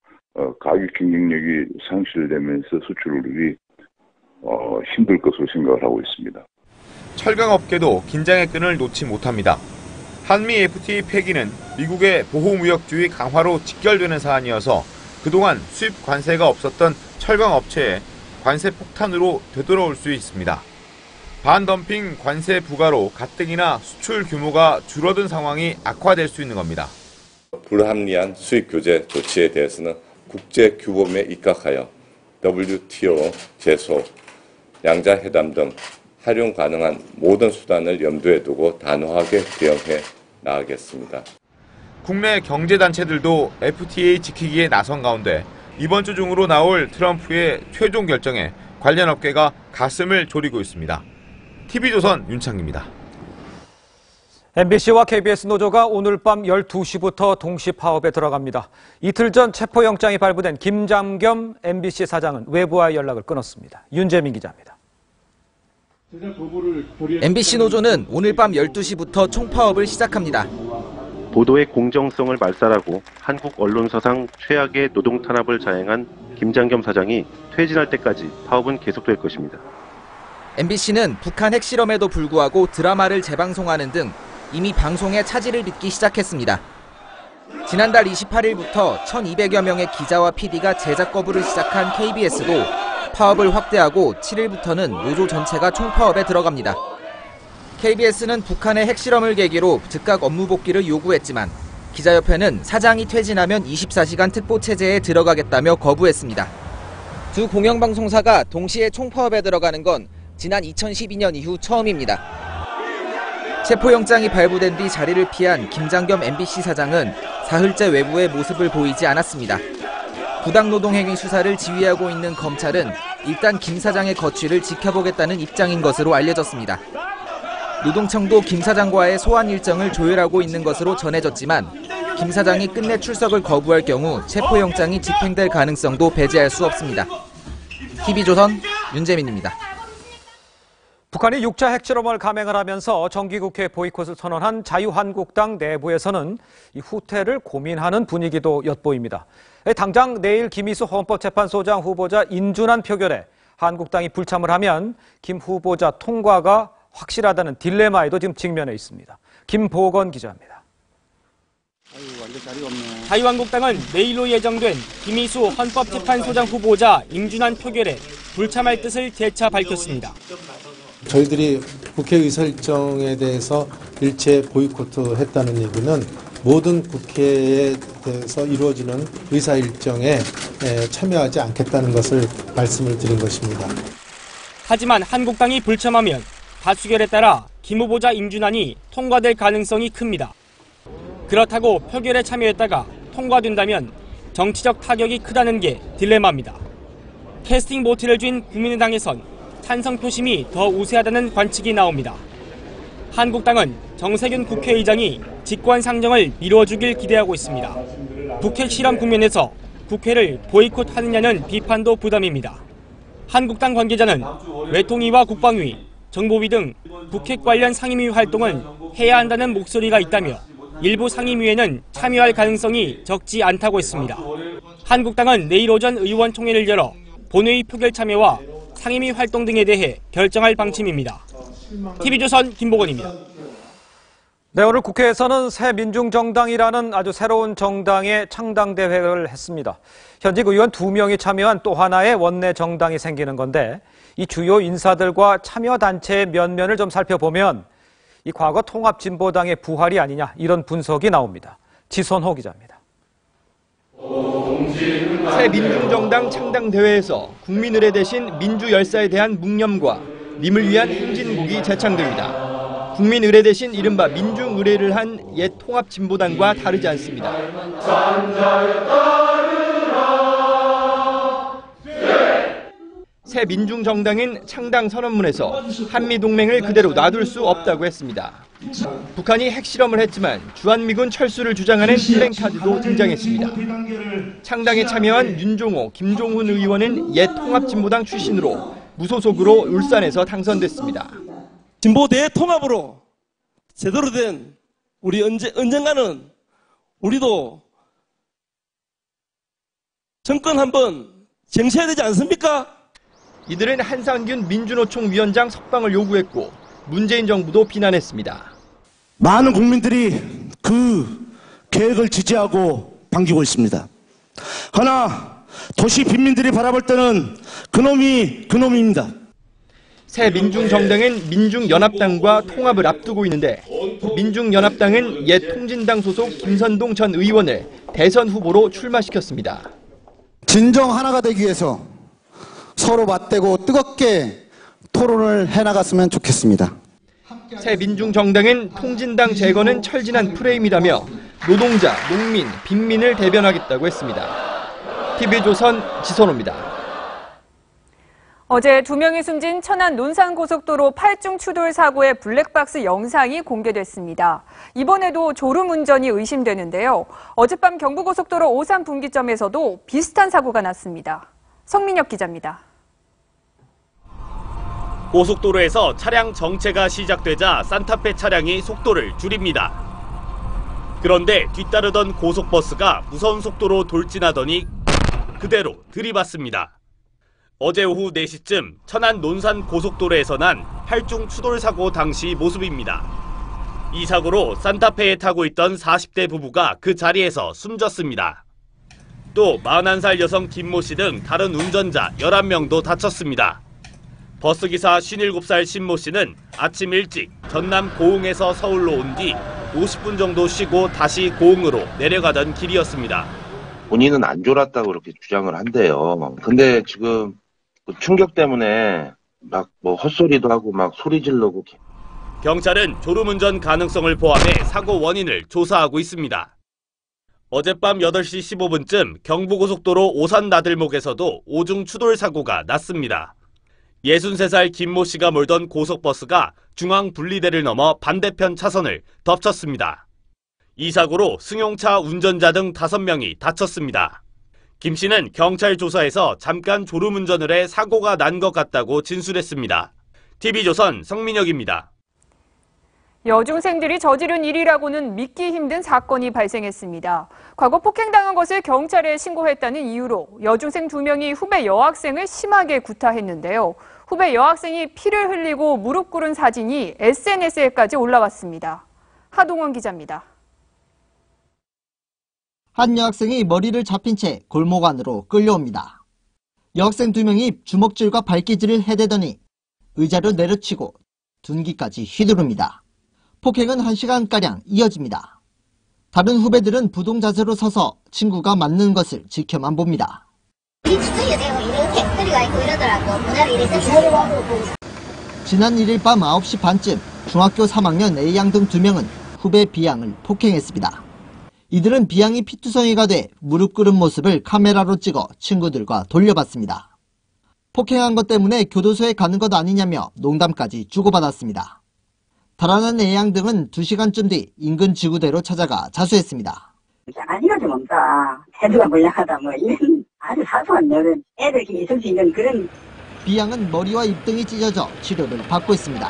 가격 경쟁력이 상실되면서 수출이 힘들 것으로 생각을 하고 있습니다. 철강업계도 긴장의 끈을 놓지 못합니다. 한미 FTA 폐기는 미국의 보호무역주의 강화로 직결되는 사안이어서 그동안 수입 관세가 없었던 철강업체에 관세 폭탄으로 되돌아올 수 있습니다. 반덤핑 관세 부과로 가뜩이나 수출 규모가 줄어든 상황이 악화될 수 있는 겁니다. 불합리한 수입 규제 조치에 대해서는 국제 규범에 입각하여 WTO 제소, 양자회담 등 활용 가능한 모든 수단을 염두에 두고 단호하게 대응해 나가겠습니다. 국내 경제단체들도 FTA 지키기에 나선 가운데 이번 주 중으로 나올 트럼프의 최종 결정에 관련 업계가 가슴을 졸이고 있습니다. TV조선 윤창기입니다. MBC와 KBS 노조가 오늘 밤 12시부터 동시 파업에 들어갑니다. 이틀 전 체포영장이 발부된 김장겸 MBC 사장은 외부와의 연락을 끊었습니다. 윤재민 기자입니다. MBC 노조는 오늘 밤 12시부터 총파업을 시작합니다. 보도의 공정성을 말살하고 한국 언론사상 최악의 노동 탄압을 자행한 김장겸 사장이 퇴진할 때까지 파업은 계속될 것입니다. MBC는 북한 핵실험에도 불구하고 드라마를 재방송하는 등 이미 방송에 차질을 빚기 시작했습니다. 지난달 28일부터 1,200여 명의 기자와 PD가 제작 거부를 시작한 KBS도 파업을 확대하고 7일부터는 노조 전체가 총파업에 들어갑니다. KBS는 북한의 핵실험을 계기로 즉각 업무 복귀를 요구했지만 기자협회는 사장이 퇴진하면 24시간 특보 체제에 들어가겠다며 거부했습니다. 두 공영방송사가 동시에 총파업에 들어가는 건 지난 2012년 이후 처음입니다. 체포영장이 발부된 뒤 자리를 피한 김장겸 MBC 사장은 사흘째 외부에 모습을 보이지 않았습니다. 부당노동행위 수사를 지휘하고 있는 검찰은 일단 김 사장의 거취를 지켜보겠다는 입장인 것으로 알려졌습니다. 노동청도 김 사장과의 소환 일정을 조율하고 있는 것으로 전해졌지만 김 사장이 끝내 출석을 거부할 경우 체포영장이 집행될 가능성도 배제할 수 없습니다. TV조선 윤재민입니다. 북한이 6차 핵실험을 감행을 하면서 정기국회 보이콧을 선언한 자유한국당 내부에서는 이 후퇴를 고민하는 분위기도 엿보입니다. 당장 내일 김희수 헌법재판소장 후보자 인준안 표결에 한국당이 불참을 하면 김 후보자 통과가 확실하다는 딜레마에도 지금 직면해 있습니다. 김보건 기자입니다. 자유한국당은 내일로 예정된 김희수 헌법재판소장 후보자 인준안 표결에 불참할 뜻을 재차 밝혔습니다. 저희들이 국회 의사일정에 대해서 일체 보이콧했다는 얘기는 모든 국회에 대해서 이루어지는 의사일정에 참여하지 않겠다는 것을 말씀을 드린 것입니다. 하지만 한국당이 불참하면 다수결에 따라 김 후보자 인준안이 통과될 가능성이 큽니다. 그렇다고 표결에 참여했다가 통과된다면 정치적 타격이 크다는 게 딜레마입니다. 캐스팅 보트를 쥔 국민의당에선 찬성 표심이 더 우세하다는 관측이 나옵니다. 한국당은 정세균 국회의장이 직권 상정을 미뤄주길 기대하고 있습니다. 북핵 실험 국면에서 국회를 보이콧하느냐는 비판도 부담입니다. 한국당 관계자는 외통위와 국방위, 정보위 등 북핵 관련 상임위 활동은 해야 한다는 목소리가 있다며 일부 상임위에는 참여할 가능성이 적지 않다고 했습니다. 한국당은 내일 오전 의원총회를 열어 본회의 표결 참여와 상임위 활동 등에 대해 결정할 방침입니다. TV조선 김보건입니다. 네, 오늘 국회에서는 새민중정당이라는 아주 새로운 정당의 창당대회를 했습니다. 현직 의원 2명이 참여한 또 하나의 원내 정당이 생기는 건데 이 주요 인사들과 참여단체의 면면을 좀 살펴보면 이 과거 통합진보당의 부활이 아니냐 이런 분석이 나옵니다. 지선호 기자입니다. 새민중정당 창당대회에서 국민의례 대신 민주열사에 대한 묵념과 님을 위한 행진곡이 재창됩니다. 국민의례 대신 이른바 민중의례를 한 옛 통합진보당과 다르지 않습니다. 새 민중정당은 창당 선언문에서 한미동맹을 그대로 놔둘 수 없다고 했습니다. 북한이 핵실험을 했지만 주한미군 철수를 주장하는 플랜카드도 등장했습니다. 창당에 참여한 윤종호, 김종훈 의원은 옛 통합진보당 출신으로 무소속으로 울산에서 당선됐습니다. 진보 대통합으로 제대로 된 우리 언젠가는 우리도 정권 한번 쟁취해야 되지 않습니까? 이들은 한상균 민주노총 위원장 석방을 요구했고 문재인 정부도 비난했습니다. 많은 국민들이 그 계획을 지지하고 반기고 있습니다. 하나 도시 빈민들이 바라볼 때는 그놈입니다. 새 민중정당은 민중연합당과 통합을 앞두고 있는데 민중연합당은 옛 통진당 소속 김선동 전 의원을 대선 후보로 출마시켰습니다. 진정 하나가 되기 위해서 서로 맞대고 뜨겁게 토론을 해나갔으면 좋겠습니다. 새 민중정당은 통진당 재건은 철진한 프레임이라며 노동자, 농민, 빈민을 대변하겠다고 했습니다. TV조선 지선호입니다. 어제 2명이 숨진 천안 논산고속도로 8중 추돌 사고의 블랙박스 영상이 공개됐습니다. 이번에도 졸음운전이 의심되는데요. 어젯밤 경부고속도로 오산 분기점에서도 비슷한 사고가 났습니다. 성민혁 기자입니다. 고속도로에서 차량 정체가 시작되자 산타페 차량이 속도를 줄입니다. 그런데 뒤따르던 고속버스가 무선 속도로 돌진하더니 그대로 들이받습니다. 어제 오후 4시쯤 천안 논산 고속도로에서 난 팔중 추돌 사고 당시 모습입니다. 이 사고로 산타페에 타고 있던 40대 부부가 그 자리에서 숨졌습니다. 또 41살 여성 김모 씨 등 다른 운전자 11명도 다쳤습니다. 버스기사 57살 신모 씨는 아침 일찍 전남 고흥에서 서울로 온 뒤 50분 정도 쉬고 다시 고흥으로 내려가던 길이었습니다. 본인은 안 졸았다고 그렇게 주장을 한대요. 근데 지금 그 충격 때문에 막 뭐 헛소리도 하고 막 소리 지르고. 경찰은 졸음운전 가능성을 포함해 사고 원인을 조사하고 있습니다. 어젯밤 8시 15분쯤 경부고속도로 오산 나들목에서도 오중 추돌 사고가 났습니다. 63살 김모 씨가 몰던 고속버스가 중앙 분리대를 넘어 반대편 차선을 덮쳤습니다. 이 사고로 승용차 운전자 등 5명이 다쳤습니다. 김 씨는 경찰 조사에서 잠깐 졸음운전을 해 사고가 난 것 같다고 진술했습니다. TV조선 성민혁입니다. 여중생들이 저지른 일이라고는 믿기 힘든 사건이 발생했습니다. 과거 폭행당한 것을 경찰에 신고했다는 이유로 여중생 2명이 후배 여학생을 심하게 구타했는데요. 후배 여학생이 피를 흘리고 무릎 꿇은 사진이 SNS에까지 올라왔습니다. 하동원 기자입니다. 한 여학생이 머리를 잡힌 채 골목 안으로 끌려옵니다. 여학생 2명이 주먹질과 발기질을 해대더니 의자로 내려치고 둔기까지 휘두릅니다. 폭행은 1시간가량 이어집니다. 다른 후배들은 부동 자세로 서서 친구가 맞는 것을 지켜만 봅니다. 지난 1일 밤 9시 반쯤 중학교 3학년 A양 등 2명은 후배 B양을 폭행했습니다. 이들은 B양이 피투성이가 돼 무릎 꿇은 모습을 카메라로 찍어 친구들과 돌려봤습니다. 폭행한 것 때문에 교도소에 가는 것 아니냐며 농담까지 주고받았습니다. 달아난 A양 등은 2시간쯤 뒤 인근 지구대로 찾아가 자수했습니다. 아니가 좀 없다. 태도가 몰락하다 뭐 이런 아주 사소한 여러 애들끼리 있을 수 있는 그런. B양은 머리와 입등이 찢어져 치료를 받고 있습니다.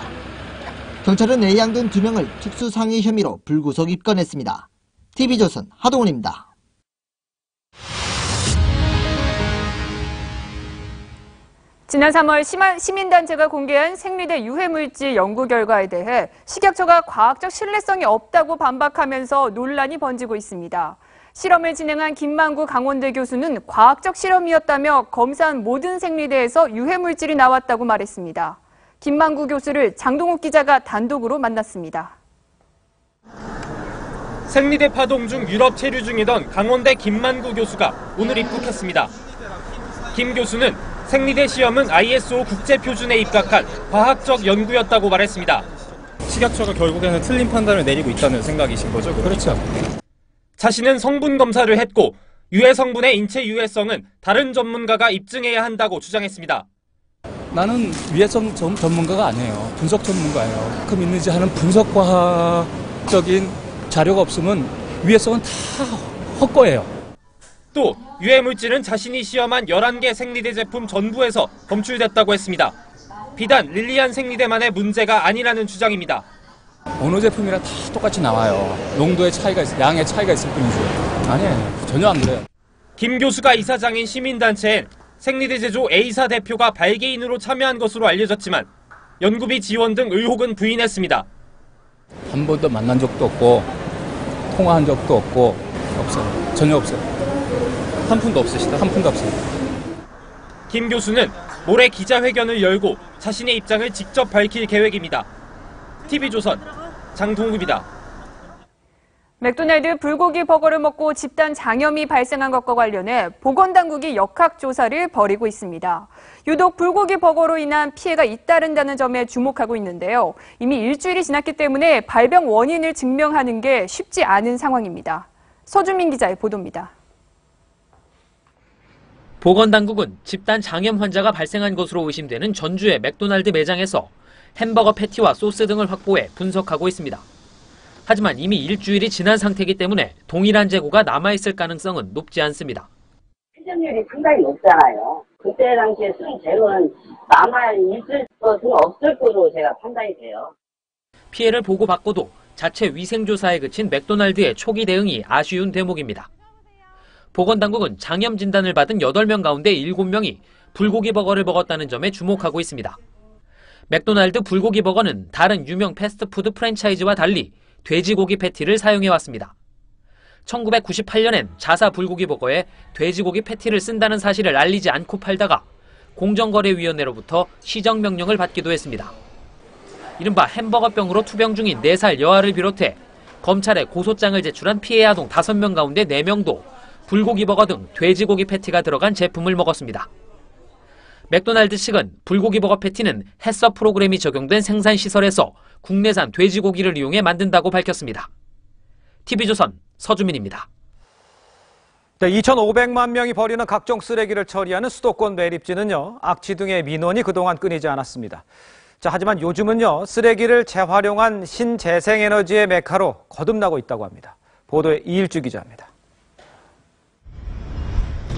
경찰은 A양 등 2명을 특수상해 혐의로 불구속 입건했습니다. TV조선 하동훈입니다. 지난 3월 시민단체가 공개한 생리대 유해물질 연구 결과에 대해 식약처가 과학적 신뢰성이 없다고 반박하면서 논란이 번지고 있습니다. 실험을 진행한 김만구 강원대 교수는 과학적 실험이었다며 검사한 모든 생리대에서 유해물질이 나왔다고 말했습니다. 김만구 교수를 장동욱 기자가 단독으로 만났습니다. 생리대 파동 중 유럽 체류 중이던 강원대 김만구 교수가 오늘 입국했습니다. 김 교수는 생리대 시험은 ISO 국제표준에 입각한 과학적 연구였다고 말했습니다. 식약처가 결국에는 틀린 판단을 내리고 있다는 생각이신 거죠? 그렇죠. 자신은 성분 검사를 했고 유해 성분의 인체 유해성은 다른 전문가가 입증해야 한다고 주장했습니다. 나는 유해성 전문가가 아니에요. 분석 전문가예요. 그럼 있는지 하는 분석 과학적인 자료가 없으면 유해성은 다 헛거예요. 또 유해 물질은 자신이 시험한 11개 생리대 제품 전부에서 검출됐다고 했습니다. 비단 릴리안 생리대만의 문제가 아니라는 주장입니다. 어느 제품이나 다 똑같이 나와요. 농도의 차이가 양의 차이가 있을 뿐이지. 아니에요. 전혀 안 그래요. 김 교수가 이사장인 시민단체엔 생리대 제조 A사 대표가 발기인으로 참여한 것으로 알려졌지만 연구비 지원 등 의혹은 부인했습니다. 한 번도 만난 적도 없고 통화한 적도 없고 없어요. 전혀 없어요. 한 푼도 없으시다? 한 푼도 없어요. 김 교수는 모레 기자회견을 열고 자신의 입장을 직접 밝힐 계획입니다. TV조선 장동욱입니다. 맥도날드 불고기 버거를 먹고 집단 장염이 발생한 것과 관련해 보건당국이 역학조사를 벌이고 있습니다. 유독 불고기 버거로 인한 피해가 잇따른다는 점에 주목하고 있는데요. 이미 일주일이 지났기 때문에 발병 원인을 증명하는 게 쉽지 않은 상황입니다. 서주민 기자의 보도입니다. 보건당국은 집단 장염 환자가 발생한 것으로 의심되는 전주의 맥도날드 매장에서 햄버거 패티와 소스 등을 확보해 분석하고 있습니다. 하지만 이미 일주일이 지난 상태이기 때문에 동일한 재고가 남아있을 가능성은 높지 않습니다. 회전율이 상당히 높잖아요. 그때 당시에 쓴 재료는 남아야 일주일 것은 없을 거로 제가 판단이 돼요. 피해를 보고받고도 자체 위생조사에 그친 맥도날드의 초기 대응이 아쉬운 대목입니다. 보건당국은 장염 진단을 받은 8명 가운데 7명이 불고기 버거를 먹었다는 점에 주목하고 있습니다. 맥도날드 불고기 버거는 다른 유명 패스트푸드 프랜차이즈와 달리 돼지고기 패티를 사용해왔습니다. 1998년엔 자사 불고기 버거에 돼지고기 패티를 쓴다는 사실을 알리지 않고 팔다가 공정거래위원회로부터 시정명령을 받기도 했습니다. 이른바 햄버거병으로 투병 중인 4살 여아를 비롯해 검찰에 고소장을 제출한 피해 아동 5명 가운데 4명도 불고기 버거 등 돼지고기 패티가 들어간 제품을 먹었습니다. 맥도날드 측은 불고기 버거 패티는 햇서 프로그램이 적용된 생산시설에서 국내산 돼지고기를 이용해 만든다고 밝혔습니다. TV조선 서주민입니다. 2,500만 명이 버리는 각종 쓰레기를 처리하는 수도권 매립지는요, 악취 등의 민원이 그동안 끊이지 않았습니다. 하지만 요즘은요, 쓰레기를 재활용한 신재생에너지의 메카로 거듭나고 있다고 합니다. 보도에 이일주 기자입니다.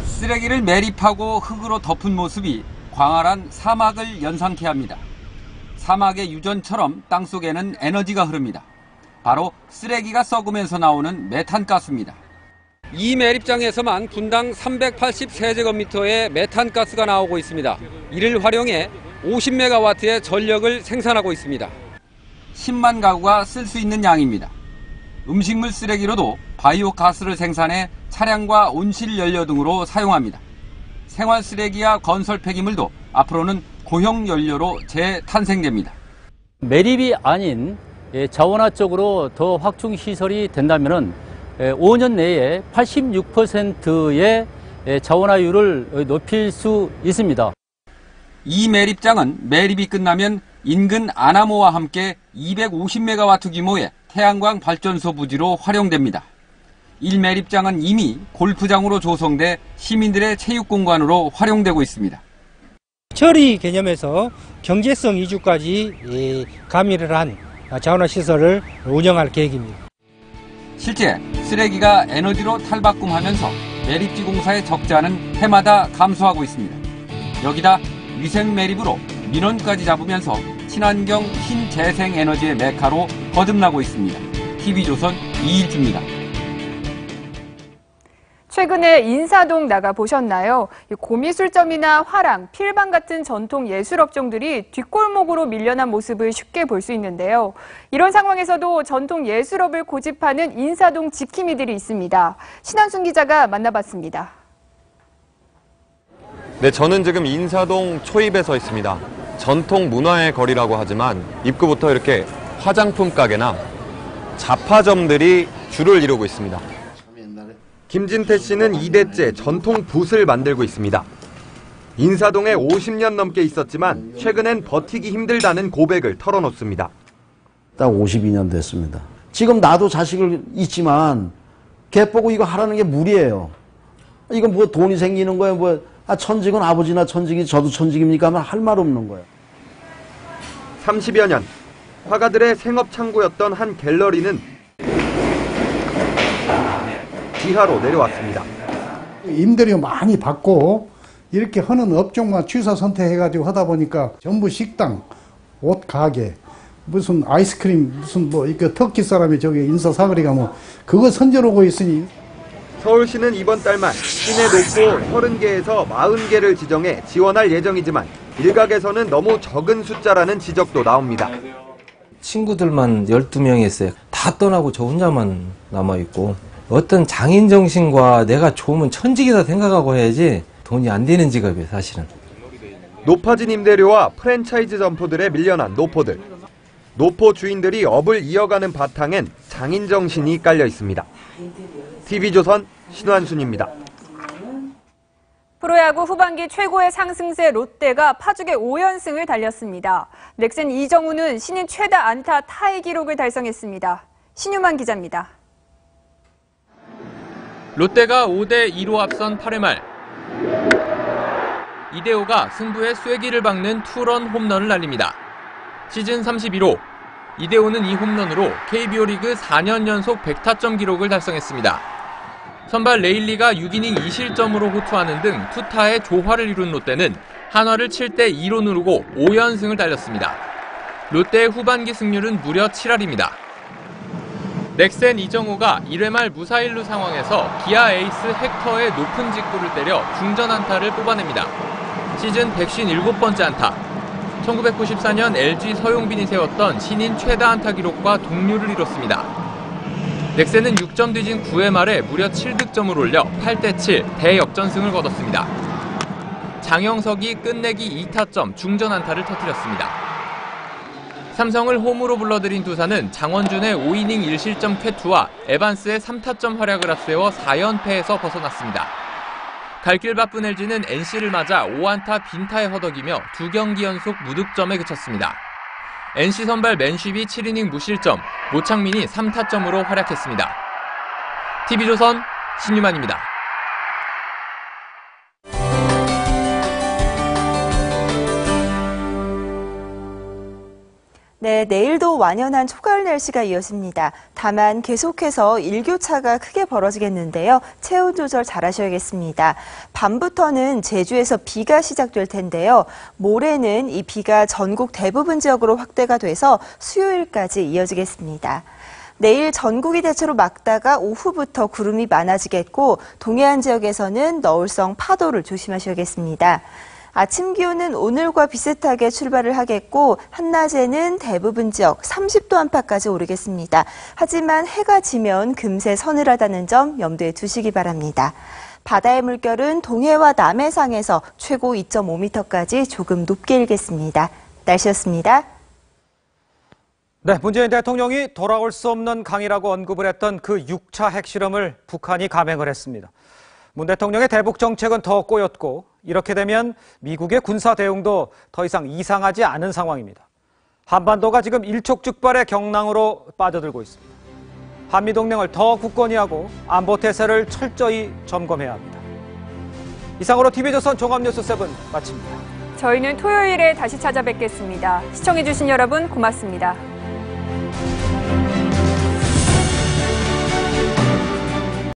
쓰레기를 매립하고 흙으로 덮은 모습이 광활한 사막을 연상케 합니다. 사막의 유전처럼 땅속에는 에너지가 흐릅니다. 바로 쓰레기가 썩으면서 나오는 메탄가스입니다. 이 매립장에서만 분당 380세제곱미터의 메탄가스가 나오고 있습니다. 이를 활용해 50메가와트의 전력을 생산하고 있습니다. 10만 가구가 쓸 수 있는 양입니다. 음식물 쓰레기로도 바이오 가스를 생산해 차량과 온실 연료 등으로 사용합니다. 생활 쓰레기와 건설 폐기물도 앞으로는 고형 연료로 재탄생됩니다. 매립이 아닌 자원화 쪽으로 더 확충 시설이 된다면은 5년 내에 86%의 자원화율을 높일 수 있습니다. 이 매립장은 매립이 끝나면 인근 아나모와 함께 250메가와트 규모의 태양광 발전소 부지로 활용됩니다. 1매립장은 이미 골프장으로 조성돼 시민들의 체육공간으로 활용되고 있습니다. 처리 개념에서 경제성 이주까지 가미를 한 자원화시설을 운영할 계획입니다. 실제 쓰레기가 에너지로 탈바꿈하면서 매립지 공사의 적자는 해마다 감소하고 있습니다. 여기다 위생 매립으로 민원까지 잡으면서 친환경 신재생에너지의 메카로 거듭나고 있습니다. TV조선 이일주입니다. 최근에 인사동 나가보셨나요? 고미술점이나 화랑, 필방 같은 전통 예술업종들이 뒷골목으로 밀려난 모습을 쉽게 볼 수 있는데요. 이런 상황에서도 전통 예술업을 고집하는 인사동 지킴이들이 있습니다. 신한순 기자가 만나봤습니다. 네, 저는 지금 인사동 초입에 서 있습니다. 전통 문화의 거리라고 하지만 입구부터 이렇게 화장품 가게나 잡화점들이 줄을 이루고 있습니다. 김진태 씨는 2대째 전통 붓을 만들고 있습니다. 인사동에 50년 넘게 있었지만 최근엔 버티기 힘들다는 고백을 털어놓습니다. 딱 52년 됐습니다. 지금 나도 자식을 있지만 걔 보고 이거 하라는 게 무리예요. 이건 뭐 돈이 생기는 거예요. 뭐 천직은 아버지나 천직이 저도 천직입니까 하면 할 말 없는 거예요. 30여 년 화가들의 생업 창구였던 한 갤러리는 지하로 내려왔습니다. 임대료 많이 받고 이렇게 하는 업종만 취사 선택해가지고 하다 보니까 전부 식당, 옷 가게, 무슨 아이스크림, 무슨 뭐 이렇게 터키 사람이 저기 인사 사거리 가면 그거 선전하고 있으니. 서울시는 이번 달 말 시내 노포 30개에서 40개를 지정해 지원할 예정이지만 일각에서는 너무 적은 숫자라는 지적도 나옵니다. 친구들만 12명이 있어요. 다 떠나고 저 혼자만 남아있고 어떤 장인 정신과 내가 좋으면 천직이다 생각하고 해야지 돈이 안 되는 직업이에요, 사실은. 높아진 임대료와 프랜차이즈 점포들에 밀려난 노포들. 노포 주인들이 업을 이어가는 바탕엔 장인 정신이 깔려 있습니다. TV조선 신환순입니다. 프로야구 후반기 최고의 상승세 롯데가 파죽의 5연승을 달렸습니다. 넥센 이정우는 신인 최다 안타 타이 기록을 달성했습니다. 신유만 기자입니다. 롯데가 5대2로 앞선 8회 말 이대호가 승부의 쐐기를 박는 투런 홈런을 날립니다. 시즌 31호 이대호는 이 홈런으로 KBO 리그 4년 연속 100타점 기록을 달성했습니다. 선발 레일리가 6이닝 2실점으로 호투하는 등 투타의 조화를 이룬 롯데는 한화를 7대2로 누르고 5연승을 달렸습니다. 롯데의 후반기 승률은 무려 7할입니다. 넥센 이정우가 1회 말 무사일루 상황에서 기아 에이스 헥터의 높은 직구를 때려 중전 안타를 뽑아냅니다. 시즌 157번째 안타. 1994년 LG 서용빈이 세웠던 신인 최다 안타 기록과 동률을 이뤘습니다. 넥센은 6점 뒤진 9회 말에 무려 7득점을 올려 8대7 대역전승을 거뒀습니다. 장영석이 끝내기 2타점 중전 안타를 터뜨렸습니다. 삼성을 홈으로 불러들인 두산은 장원준의 5이닝 1실점 쾌투와 에반스의 3타점 활약을 앞세워 4연패에서 벗어났습니다. 갈 길 바쁜 LG는 NC를 맞아 5안타 빈타에 허덕이며 2경기 연속 무득점에 그쳤습니다. NC 선발 맨쉽이 7이닝 무실점, 모창민이 3타점으로 활약했습니다. TV조선 신유만입니다. 네, 내일도 완연한 초가을 날씨가 이어집니다. 다만 계속해서 일교차가 크게 벌어지겠는데요. 체온 조절 잘 하셔야겠습니다. 밤부터는 제주에서 비가 시작될 텐데요. 모레는 이 비가 전국 대부분 지역으로 확대가 돼서 수요일까지 이어지겠습니다. 내일 전국이 대체로 맑다가 오후부터 구름이 많아지겠고 동해안 지역에서는 너울성 파도를 조심하셔야겠습니다. 아침 기온은 오늘과 비슷하게 출발을 하겠고 한낮에는 대부분 지역 30도 안팎까지 오르겠습니다. 하지만 해가 지면 금세 서늘하다는 점 염두에 두시기 바랍니다. 바다의 물결은 동해와 남해상에서 최고 2.5m까지 조금 높게 일겠습니다. 날씨였습니다. 네, 문재인 대통령이 돌아올 수 없는 강이라고 언급을 했던 그 6차 핵실험을 북한이 감행을 했습니다. 문 대통령의 대북 정책은 더 꼬였고 이렇게 되면 미국의 군사 대응도 더 이상 이상하지 않은 상황입니다. 한반도가 지금 일촉즉발의 경랑으로 빠져들고 있습니다. 한미동맹을 더 굳건히 하고 안보 태세를 철저히 점검해야 합니다. 이상으로 TV조선 종합뉴스 7 마칩니다. 저희는 토요일에 다시 찾아뵙겠습니다. 시청해주신 여러분 고맙습니다.